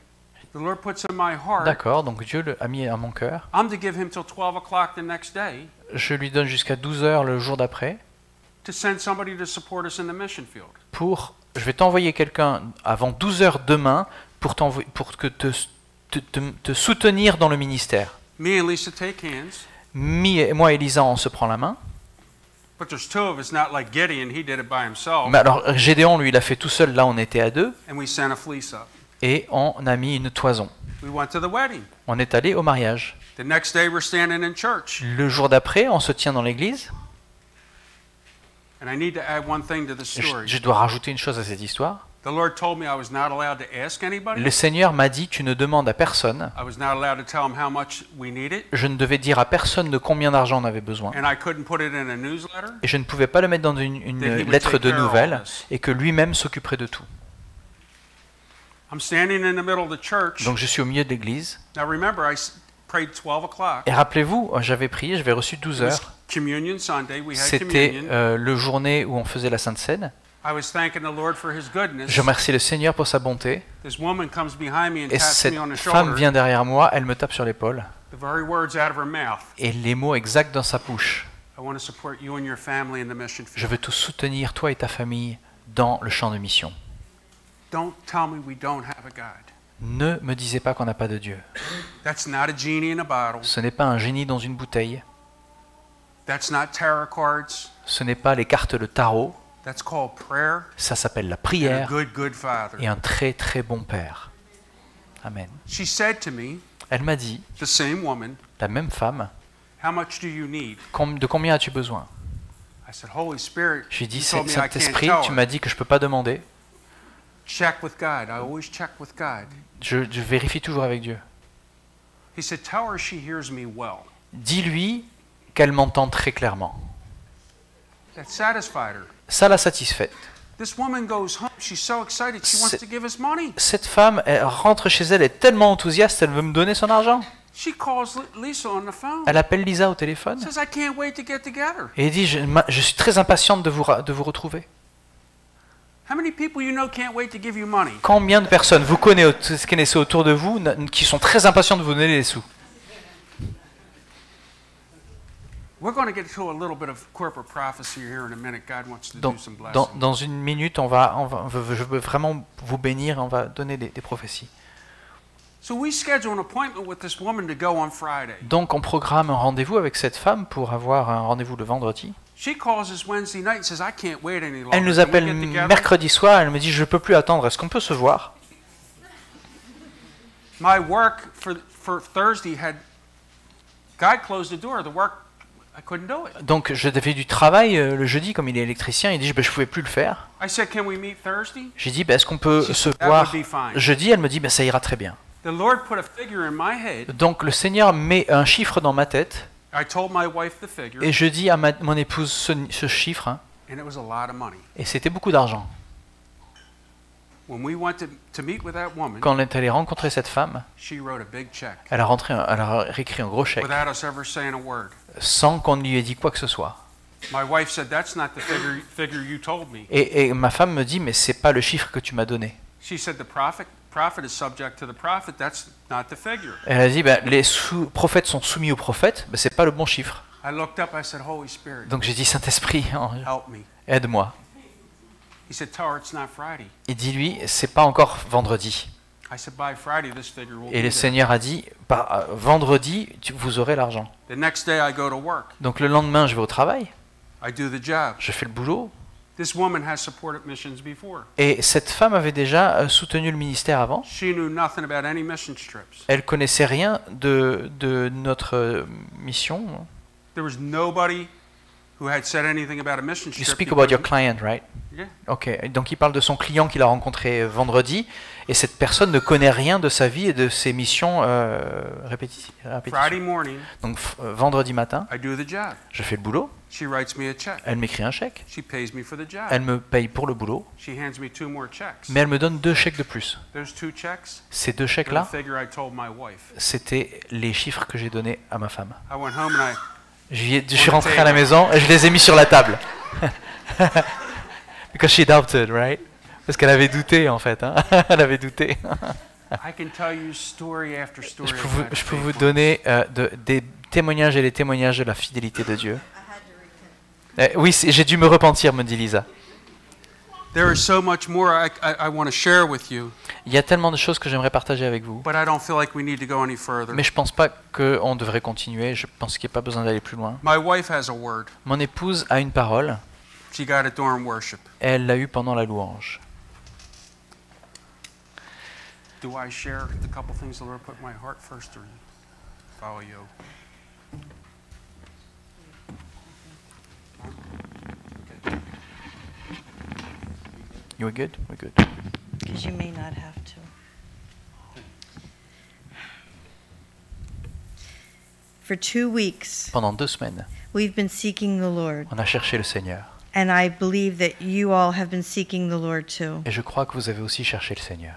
The Lord puts in my heart. D'accord, donc Dieu a mis à mon cœur. I'm to give him till 12 o'clock the next day Je lui donne jusqu'à 12 heures le jour d'après to send somebody to support us in the mission field. je vais t'envoyer quelqu'un avant 12 heures demain pour te soutenir dans le ministère. Me and Lisa take hands, Moi et Lisa, on se prend la main. but there's two of us, not like Gideon, he did it by himself, Mais alors, Gédéon, lui, il a fait tout seul, là on était à deux, and we sent a fleece up. et on a mis une toison. We went to the wedding. On est allé au mariage. The next day we're standing in church. Le jour d'après, on se tient dans l'église. And I need to add one thing to the story. Je dois rajouter une chose à cette histoire. The Lord told me I was not allowed to ask anybody. Le Seigneur m'a dit, tu ne demandes à personne. I was not allowed to tell him how much we needed. Je ne devais dire à personne de combien d'argent on avait besoin. And I couldn't put it in a newsletter. Et je ne pouvais pas le mettre dans une That he would lettre take de care of all nouvelles this. et que lui-même s'occuperait de tout. I'm standing in the middle of the church. Donc je suis au milieu de l'église. Now remember, prayed 12 o'clock. Et rappelez-vous, j'avais prié, j'avais reçu 12 It was heures. Communion Sunday. We had C'était communion. le journée où on faisait la Sainte Seine. I was thanking the Lord for His goodness. Je remercie le Seigneur pour sa bonté. This woman comes behind me and Et taps cette me on the femme shoulder. vient derrière moi, elle me tape sur l'épaule. The very words out of her mouth. Et les mots exacts dans sa bouche. I want to support you and your family in the mission Je field. veux te soutenir, toi et ta famille, dans le champ de mission. Don't tell me we don't have a God. Ne me disez pas qu'on n'a pas de Dieu. That's not a genie in a bottle. Ce n'est pas un génie dans une bouteille. That's not tarot cards. Ce n'est pas les cartes de tarot. That's called prayer Ça s'appelle la and a prière good father. et un très très bon Père. Amen. She said to me, Elle m'a dit, the same woman, la même femme, how much do you need? de combien as-tu besoin? I said, Holy Spirit, J'ai dit, you told me I can't Saint-Esprit, tell tu her. m'as dit que je ne peux pas demander. Check with God. I always check with God. Je vérifie toujours avec Dieu. He said, tell her she hears me well. Dis-lui qu'elle m'entend très clairement. That satisfied her. Ça l'a satisfaite. This woman goes home. She's so excited. She wants to give us money. Cette femme, elle rentre chez elle, elle est tellement enthousiaste, elle veut me donner son argent. She calls Lisa on the phone. Elle appelle Lisa au téléphone Says, I can't wait to get together. et elle dit, je suis très impatiente de vous retrouver. How many people you know can't wait to give you money? Combien de personnes vous connaissez autour de vous qui sont très impatientes de vous donner les sous? We're going to get to a little bit of corporate prophecy here in a minute. God wants to do some blessing. Dans une minute, je veux vraiment vous bénir, on va donner des prophéties. So we schedule an appointment with this woman to go on Friday. Donc on programme un rendez-vous avec cette femme pour avoir un rendez-vous le vendredi. She calls us Wednesday night and says, I can't wait any longer. Elle nous Can we appelle get together? mercredi soir, elle me dit, je ne peux plus attendre, est-ce qu'on peut se voir? My work for Thursday had, God closed the door. The work, I couldn't do it. Donc je devais du travail le jeudi, comme il est électricien, il dit, je ne pouvais plus le faire. I said, can we meet Thursday? J'ai dit, est-ce qu'on peut She se said, that voir would be fine. jeudi? Elle me dit, ça ira très bien. The Lord put a figure in my head. Donc le Seigneur met un chiffre dans ma tête, I told my wife the figure, et je dis à mon épouse ce chiffre, hein, and it was a lot of money. et c'était beaucoup d'argent. When we went to meet with that woman, Quand on est allé rencontrer cette femme, she wrote a big check elle a réécrit un gros chèque, without us ever saying a word. sans qu'on lui ait dit quoi que ce soit. My wife said, that's not the figure you told me. Et ma femme me dit, mais c'est pas le chiffre que tu m'as donné. She said, the prophet is subject to the prophet. That's not the figure. Elle a dit, les prophètes sont soumis aux prophètes, c'est pas le bon chiffre. I looked up, I said, Holy Spirit, Donc j'ai dit, Saint-Esprit, help me. aide-moi. He said, tell her it's not Friday. Et dis-lui, c'est pas encore vendredi. I said, by Friday, this figure will Et be le there. Seigneur a dit, vendredi, vous aurez l'argent. The next day, I go to work. Donc le lendemain, je vais au travail, I do the job. je fais le boulot, This woman has supported missions before. Et cette femme avait déjà soutenu le ministère avant. She knew nothing about any mission trips. Elle connaissait rien de notre mission. There was nobody who had said anything about a mission You trip. speak about your client, right? Yeah. Ok, donc il parle de son client qu'il a rencontré vendredi, et cette personne ne connaît rien de sa vie et de ses missions répétitives. Friday morning, Donc vendredi matin, I do the job. je fais le boulot, She writes me a check. elle m'écrit un chèque, She pays me for the job. elle me paye pour le boulot, She hands me 2 more checks. mais elle me donne 2 chèques de plus. Those 2 checks Ces 2 were the chèques-là, figure I told my wife. c'était les chiffres que j'ai donnés à ma femme. I went home and Je suis rentré à la maison et je les ai mis sur la table. Because she doubted, right? Parce qu'elle avait douté en fait. Hein? Elle avait douté. I can tell you story after story. of God's Je peux vous faithfulness. donner des témoignages et des témoignages de la fidélité de Dieu. Oui, j'ai dû me repentir, me dit Lisa. There is so much more I want to share with you, Il y a tellement de choses que j'aimerais partager avec vous. but I don't feel like we need to go any further. Mais je pense pas qu'on devrait continuer. Je pense qu'il n'y a pas besoin d'aller plus loin. My wife has a word. Mon épouse a une parole. She got it during worship. Elle l'a eue pendant la louange. Do I share the couple things the Lord put in my heart first or follow you? You were good? We're good. Because you may not have to. For 2 weeks, Pendant 2 semaines, we've been seeking the Lord. on a cherché le Seigneur. And I believe that you all have been seeking the Lord too. Et je crois que vous avez aussi cherché le Seigneur.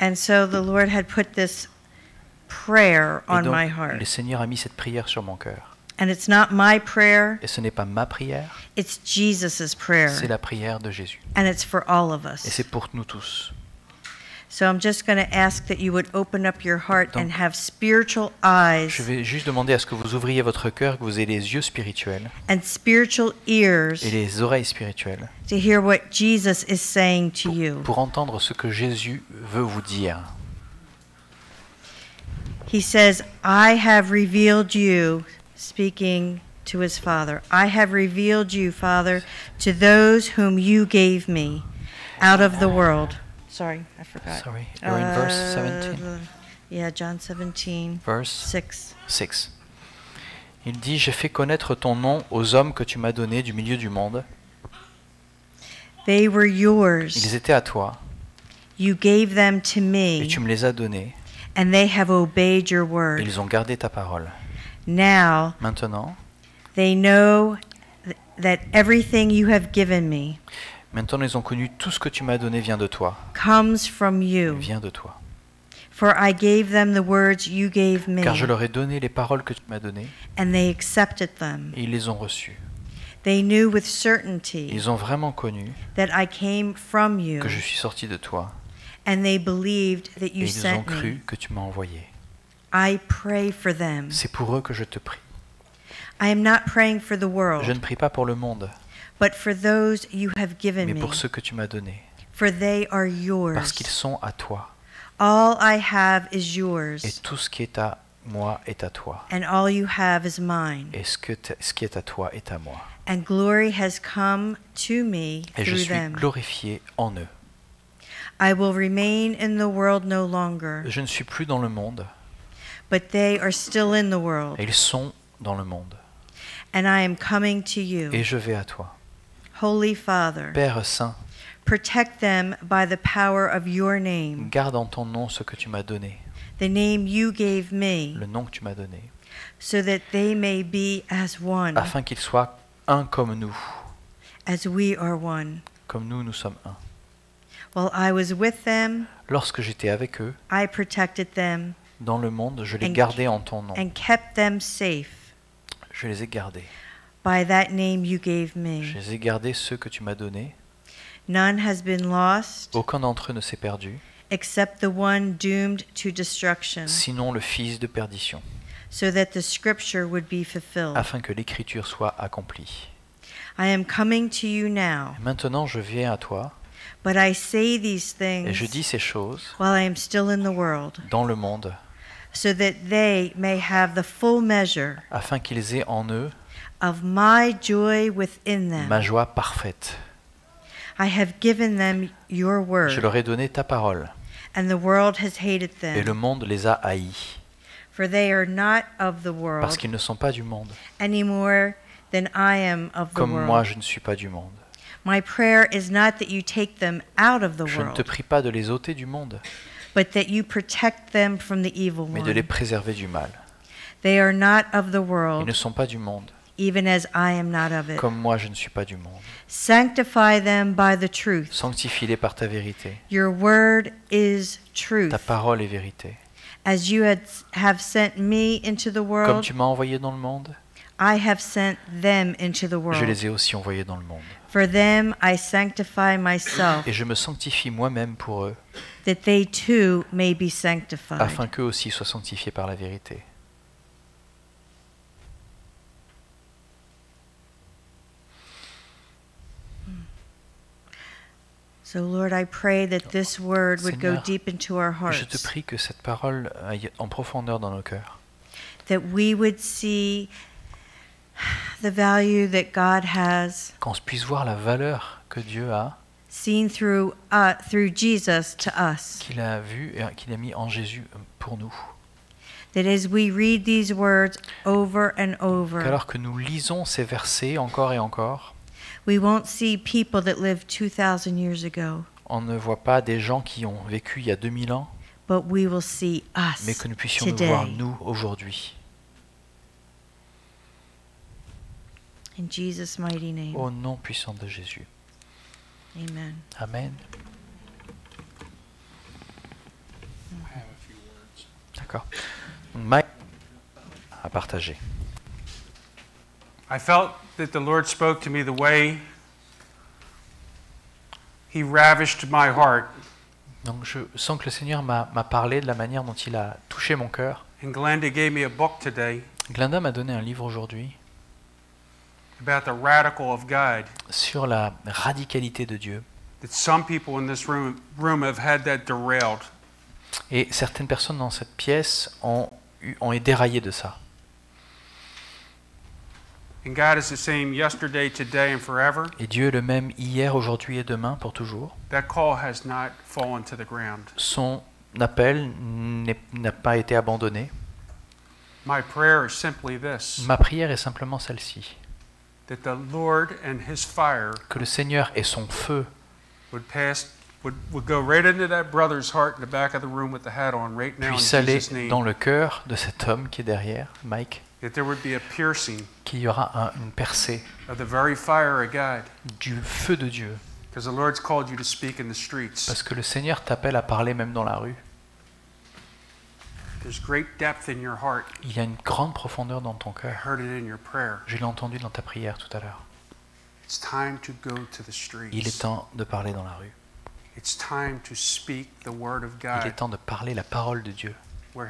And so the Lord had put this prayer Et on donc, my heart. le Seigneur a mis cette prière sur mon cœur. And it's not my prayer, Et ce n'est pas ma prière, it's Jesus' prayer. c'est la prière de Jésus. And it's for all of Et us. c'est pour nous tous. So I'm just going to ask that you would open up your heart and Donc, have spiritual eyes Je vais juste demander à ce que vous ouvriez votre cœur, que vous ayez les yeux spirituels and spiritual ears et les oreilles spirituelles to hear what Jesus is saying to you. pour entendre ce que Jésus veut vous dire. He says, I have revealed you, speaking to his Father, I have revealed you, Father, to those whom you gave me out of the world. Sorry, I forgot. Sorry, you're in verse 17. Yeah, John 17, Verse 6. 6. Il dit, j'ai fait connaître ton nom aux hommes que tu m'as donnés du milieu du monde. They were Ils yours. étaient à toi You gave them to et me, tu me les as donnés. and they have obeyed your Et word. ils ont gardé ta parole. Now Maintenant, they know that everything you have given me ils ont connu tout ce que tu m'as donné vient de toi. comes from you. Vient de toi. For I gave them the words you gave me, Car je leur ai donné les paroles que tu m'as données and they accepted them. et ils les ont reçues. They knew with certainty Ils ont vraiment connu that I came from you, que je suis sorti de toi and they believed that et you ils ont sent cru me. que tu m'as envoyé. I pray for them. C'est pour eux que je te prie. I am not praying for the world, Je ne prie pas pour le monde, but for those you have given mais me, pour ceux que tu m'as donnés, for they are parce yours. qu'ils sont à toi. All I have is Et yours, tout ce qui est à moi est à toi. and all you have is mine. Et ce qui est à toi est à moi. And glory has come to me Et je through suis them. glorifié en eux. I will remain in the world no longer, Je ne suis plus dans le monde, but they are still in the world, et ils sont dans le monde. and I am coming to you. Et je vais à toi. Holy Father, Père Saint, protect them by the power of your name, garde en ton nom ce que tu m'as donné, the name you gave me, le nom que tu m'as donné, so that they may be as one, afin qu'ils soient un comme nous, as we are one. comme nous sommes un. While I was with them, Lorsque j'étais avec eux, I protected them dans le monde, je les And- gardais en ton nom. and kept them safe Je les ai gardés. by that name you gave Je me. les ai gardés, ceux que tu m'as donnés. None has been lost Aucun d'entre eux ne s'est perdu, except the one doomed to destruction, sinon le fils de perdition, so that the scripture would be fulfilled. afin que l'écriture soit accomplie. I am coming to you now, Et maintenant je viens à toi, but I say these et je things dis ces choses while I am still in the world, dans le monde, so that they may have the full measure afin qu'ils aient en eux of my joy within them. ma joie parfaite. I have given them your Je word, leur ai donné ta parole, and the world has hated et le them, monde les a haïs, for they are not of the parce world qu'ils ne sont pas du monde, any more than I am of the comme moi world. je ne suis pas du monde. My prayer is not that you take them out of the Je ne te world, prie pas de les ôter du monde, but that you protect them from the evil mais de les one. préserver du mal. They are not of the Ils world, ne sont pas du monde, even as I am not of it. comme moi je ne suis pas du monde. Sanctify them by the truth. Sanctifie-les par ta vérité. Your word is truth. Ta parole est vérité. As you have sent me into the Comme world, tu m'as envoyé dans le monde, I have sent them into the je world. les ai aussi envoyés dans le monde. For them I sanctify myself, Et je me sanctifie moi-même pour eux, that they too may be sanctified. afin qu'eux aussi soient sanctifiés par la vérité. So Lord, I pray that this word would go Seigneur, deep into our Je te hearts, prie que cette parole aille en profondeur dans nos cœurs, that we would see the value that God has qu'on puisse voir la valeur que Dieu a, seen through Jesus to us. qu'il a vue et qu'il a mis en Jésus pour nous. That as we read these words over and over, Qu'alors que nous lisons ces versets encore et encore, we won't see people that lived 2,000 years ago, on ne voit pas des gens qui ont vécu il y a 2000 ans, but we will see us mais que nous puissions nous voir today. nous aujourd'hui. In Jesus' mighty name. Au nom puissant de Jésus. Amen. Amen. D'accord. Donc, Mike a partagé. I felt that the Lord spoke to me the way He ravished my heart. Donc je sens que le Seigneur m'a parlé de la manière dont il a touché mon cœur. And Glenda gave me a book today Glenda m'a donné un livre aujourd'hui about the radical of God. sur la radicalité de Dieu. That some people in this room have had that derailed. Et certaines personnes dans cette pièce ont été déraillées de ça. And God is the same yesterday, today, and forever. Et Dieu est le même hier, aujourd'hui et demain pour toujours. That call has not fallen to the ground. Son appel n'a pas été abandonné. My prayer is simply this, Ma prière est simplement celle-ci. that the Lord and His fire Que le Seigneur et son feu would go right into that brother's heart in the back of the room with the hat on right now in puisse aller Jesus' name. dans le cœur de cet homme qui est derrière, Mike, That there would be a piercing qu'il y aura une percée of the very fire of God. du feu de Dieu. Because the Lord's called you to speak in the streets. Parce que le Seigneur t'appelle à parler même dans la rue. There's great depth in your heart. Il y a une grande profondeur dans ton I cœur. heard it in your prayer. Je l'ai entendu dans ta prière tout à l'heure. It's time to go to the streets. Il est temps de parler dans la rue. It's time to speak the word of Il est God temps de parler la parole de Dieu. where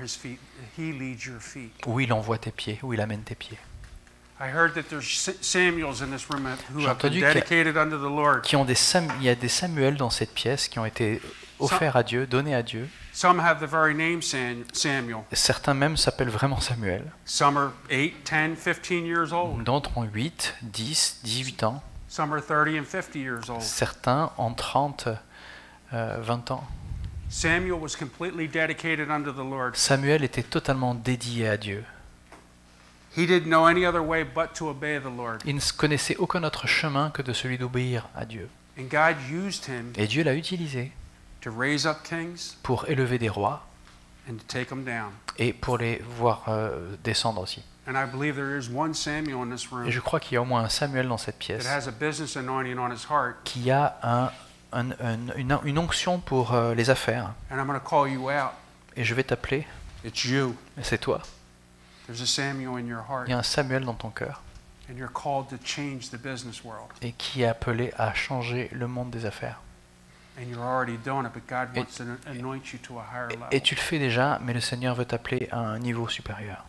He leads your feet. Où il envoie tes pieds, où il amène tes pieds. I heard that there's Samuels in this room who J'ai have been entendu qu'il y a- dedicated unto the Lord. Il y a des Samuel dans cette pièce qui ont été offerts à Dieu, donnés à Dieu. Some have the very name Samuel. Certains même s'appellent vraiment Samuel. Some are 8, 10, 15 years old. D'autres ont 8, 10, 18 ans. Some are 30 and 50 years old. Certains ont 30, 20 ans. Samuel was completely dedicated unto the Lord. Samuel était totalement dédié à Dieu. He didn't know any other way but to obey the Lord. Il ne connaissait aucun autre chemin que de celui d'obéir à Dieu. And God used him Et Dieu l'a utilisé to raise up kings pour élever des rois and to take them down. et pour les voir descendre aussi. And I believe there is one Samuel in this room Et je crois qu'il y a au moins un Samuel dans cette that pièce has a business anointing on his heart. qui a une onction pour les affaires. And I'm going to call you out. Et je vais t'appeler, It's you. et c'est toi. There's a Samuel in your heart. Il y a un Samuel dans ton cœur And you're called to change the business world. et qui est appelé à changer le monde des affaires. And you're already doing it, but God wants to anoint you to a higher Et level. tu le fais déjà, mais le Seigneur veut t'appeler à un niveau supérieur.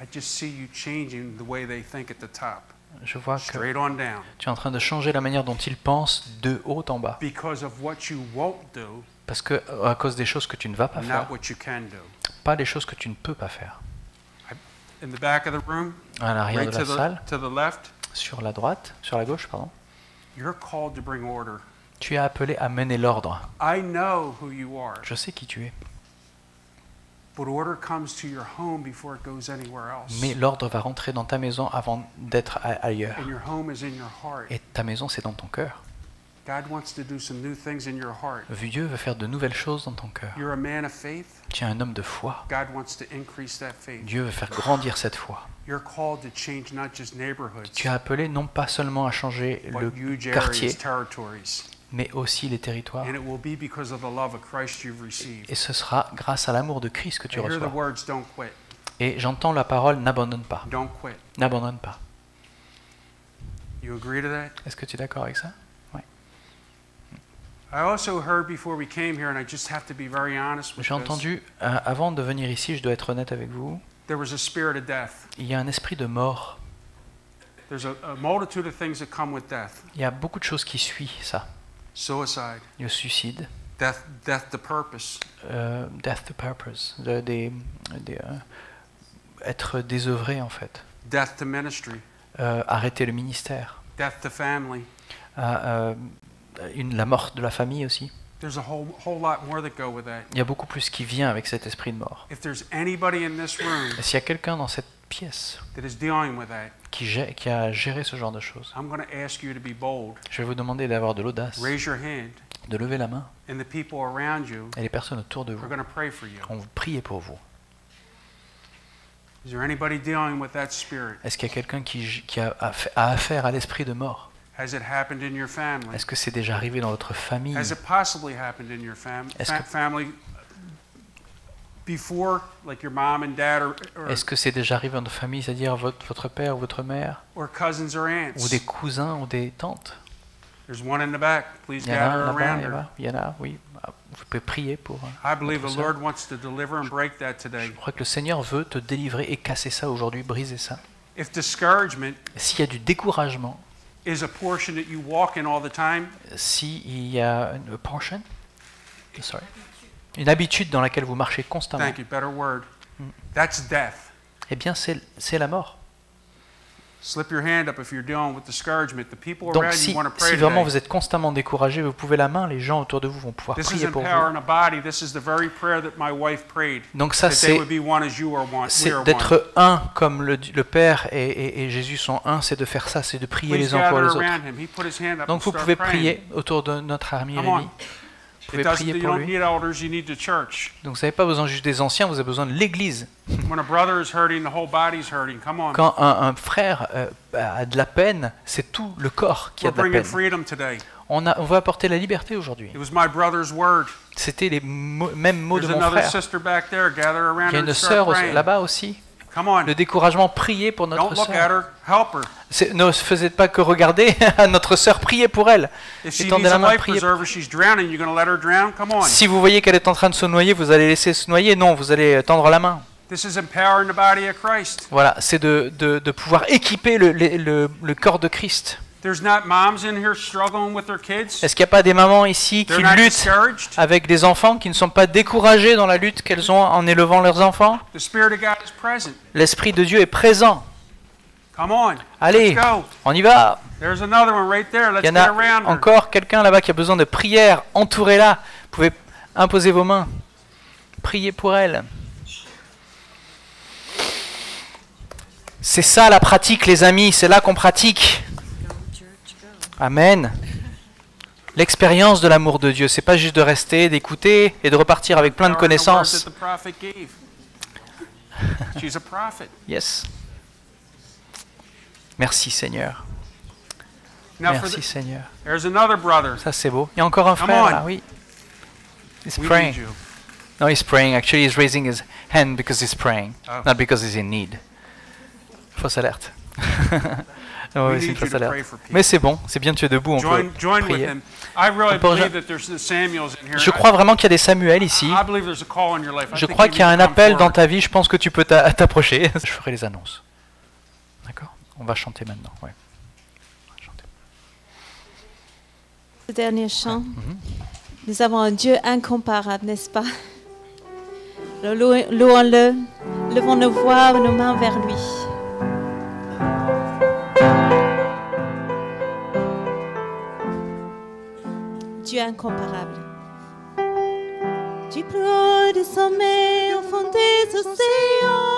I just see you changing the way they think at the top. Je vois que Straight on down. tu es en train de changer la manière dont ils pensent de haut en bas. Because of what you won't do, Parce que à cause des choses que tu ne vas pas not faire, what you can do. pas les choses que tu ne peux pas faire. In the back of the room, à l'arrière right de la salle, to the left, sur la droite, sur la gauche, pardon. you're called to bring order. Tu es appelé à mener l'ordre. I know who you are, Je sais qui tu es. but order comes to your home before it goes anywhere else. Mais l'ordre va rentrer dans ta maison avant d'être ailleurs. And your home is in your heart. Et ta maison, c'est dans ton cœur. God wants to do some new things in your heart. Dieu veut faire de nouvelles choses dans ton cœur. You're a man of faith. Tu es un homme de foi. God wants to increase that faith. Dieu veut faire grandir cette foi. You're called to change not just neighborhoods, Tu es appelé non pas seulement à changer le but huge quartier, areas, territories. mais aussi les territoires. And it will be because of the love of Christ you've received. Et ce sera grâce à l'amour de Christ que tu I hear the reçois. words, don't quit, Et j'entends la parole, n'abandonne pas. don't quit. N'abandonne pas. You agree to that? Est-ce que tu es d'accord avec ça? I also heard before we came here, and I just have to be very honest with J'ai this, entendu, avant de venir ici, je dois être honnête avec vous, there was a spirit of death. il y a un esprit de mort. There's a multitude of things that come with death. Il y a beaucoup de choses qui suivent ça. Suicide, Le suicide, death to purpose, death to purpose, être désœuvré en fait, death to ministry, arrêter le ministère, death to family. la mort de la famille aussi. There's a whole lot more that go with that. Il y a beaucoup plus qui vient avec cet esprit de mort. If there's anybody in this room Et s'il y a quelqu'un dans cette pièce that is dealing with that, qui a géré ce genre de choses, I'm going to ask you to be bold. je vais vous demander d'avoir de l'audace, Raise your hand, de lever la main, and the people around you et les personnes autour de are vous going to pray for you. vont prier pour vous. Is there anybody dealing with that spirit? Est-ce qu'il y a quelqu'un qui a affaire à l'esprit de mort? Has it happened in your family? Est-ce que c'est déjà arrivé dans votre famille? Has it possibly happened in your Est-ce que- family before, like your mom and dad, Est-ce que c'est déjà arrivé dans votre famille, c'est-à-dire votre père ou votre mère, or cousins or aunts? ou des cousins ou des tantes? There's one in the back. Please Il y en a gather là-bas, around her. il y en a, oui. Vous pouvez prier pour. I believe votre the sœur. Lord wants to deliver and break that today. Je crois que le Seigneur veut te délivrer et casser ça aujourd'hui, briser ça. If discouragement S'il y a du découragement, is a portion that you walk in all the time, s'il y a une portion, sorry, une habitude dans laquelle vous marchez constamment, thank you, better word, that's death. eh bien c'est la mort. Slip your hand up if you're dealing with discouragement. The people Donc around you si want to pray vraiment today. vous êtes constamment découragé, vous pouvez la main, les gens autour de vous vont pouvoir This prier is pour vous. empowering a body. This is the very prayer that my wife prayed. Donc ça That they c'est would be one as you are one. We c'est are one. d'être un comme le Père et Jésus sont un, c'est de faire ça, c'est de prier Please les uns pour gather les autres. around him. He put his hand up Donc and vous start pouvez praying. prier autour de notre ami Come Rémi. on. Vous pouvez prier You pour don't lui. need elders, you need the church. Donc vous n'avez pas besoin juste des anciens, vous avez besoin de l'Église. When a brother is hurting, the whole body's hurting. Come on. Quand un frère a de la peine, c'est tout le corps qui a We're de la bringing peine. freedom today. On va apporter la liberté aujourd'hui. It was my brother's word. C'était les mêmes mots de There's mon another frère. sister back there. Gather around Il y a her une and sœur start praying. là-bas aussi. Come on. Le découragement, priez pour Don't notre look at sœur. her. Help her. Ne faisez pas que regarder à notre sœur, priez pour elle. If she Étendez needs la a main, life priez. preserver, she's drowning. You're going to let her drown? Come on. Si vous voyez qu'elle est en train de se noyer, vous allez laisser se noyer? Non, vous allez tendre la main. This is empowering the body of Christ. Voilà, c'est de pouvoir équiper le corps de Christ. There's not moms in here struggling with their kids. Est-ce qu'il n'y a pas des mamans ici They're qui not luttent discouraged. avec des enfants, qui ne sont pas découragés dans la lutte qu'elles ont en élevant leurs enfants? The Spirit of God is present. L'Esprit de Dieu est présent. Come on. Allez, Let's go. on y va. There's another one right there. Il Let's y en get a around her. encore quelqu'un là-bas qui a besoin de prière. Entourez-la. Vous pouvez imposer vos mains. Priez pour elle. C'est ça la pratique, les amis. C'est là qu'on pratique. Amen. L'expérience de l'amour de Dieu, c'est pas juste de rester, d'écouter et de repartir avec plein de Power in the words connaissances. that the prophet gave. She's a prophet. Yes. Merci Seigneur. Now for Merci Seigneur. there's another brother. Ça c'est beau. Il y a encore un Come frère on. là, oui. He's We praying. need you. No, he's praying. Actually, he's raising his hand because he's praying, Oh. not because he's in need. Fausse alerte. Non, We oui, c'est une need you fausse to alerte. pray for people. Mais c'est bon, c'est bien, tu es debout, on peut Join with prier. him. I really On peut believe that there's Samuels in here. Je crois vraiment qu'il y a des Samuel ici. I believe there's a call in your life. I Je think crois you qu'il y a need un to come appel dans forward. ta vie, je pense que tu peux t'approcher. Je ferai les annonces. D'accord? On va chanter maintenant. Ouais. On va chanter. Ce dernier chant, nous avons un Dieu incomparable, n'est-ce pas? Alors, louons-le, levons nos voix, nos mains vers lui. Dieu incomparable. Du plus haut des sommets, au fond des océans,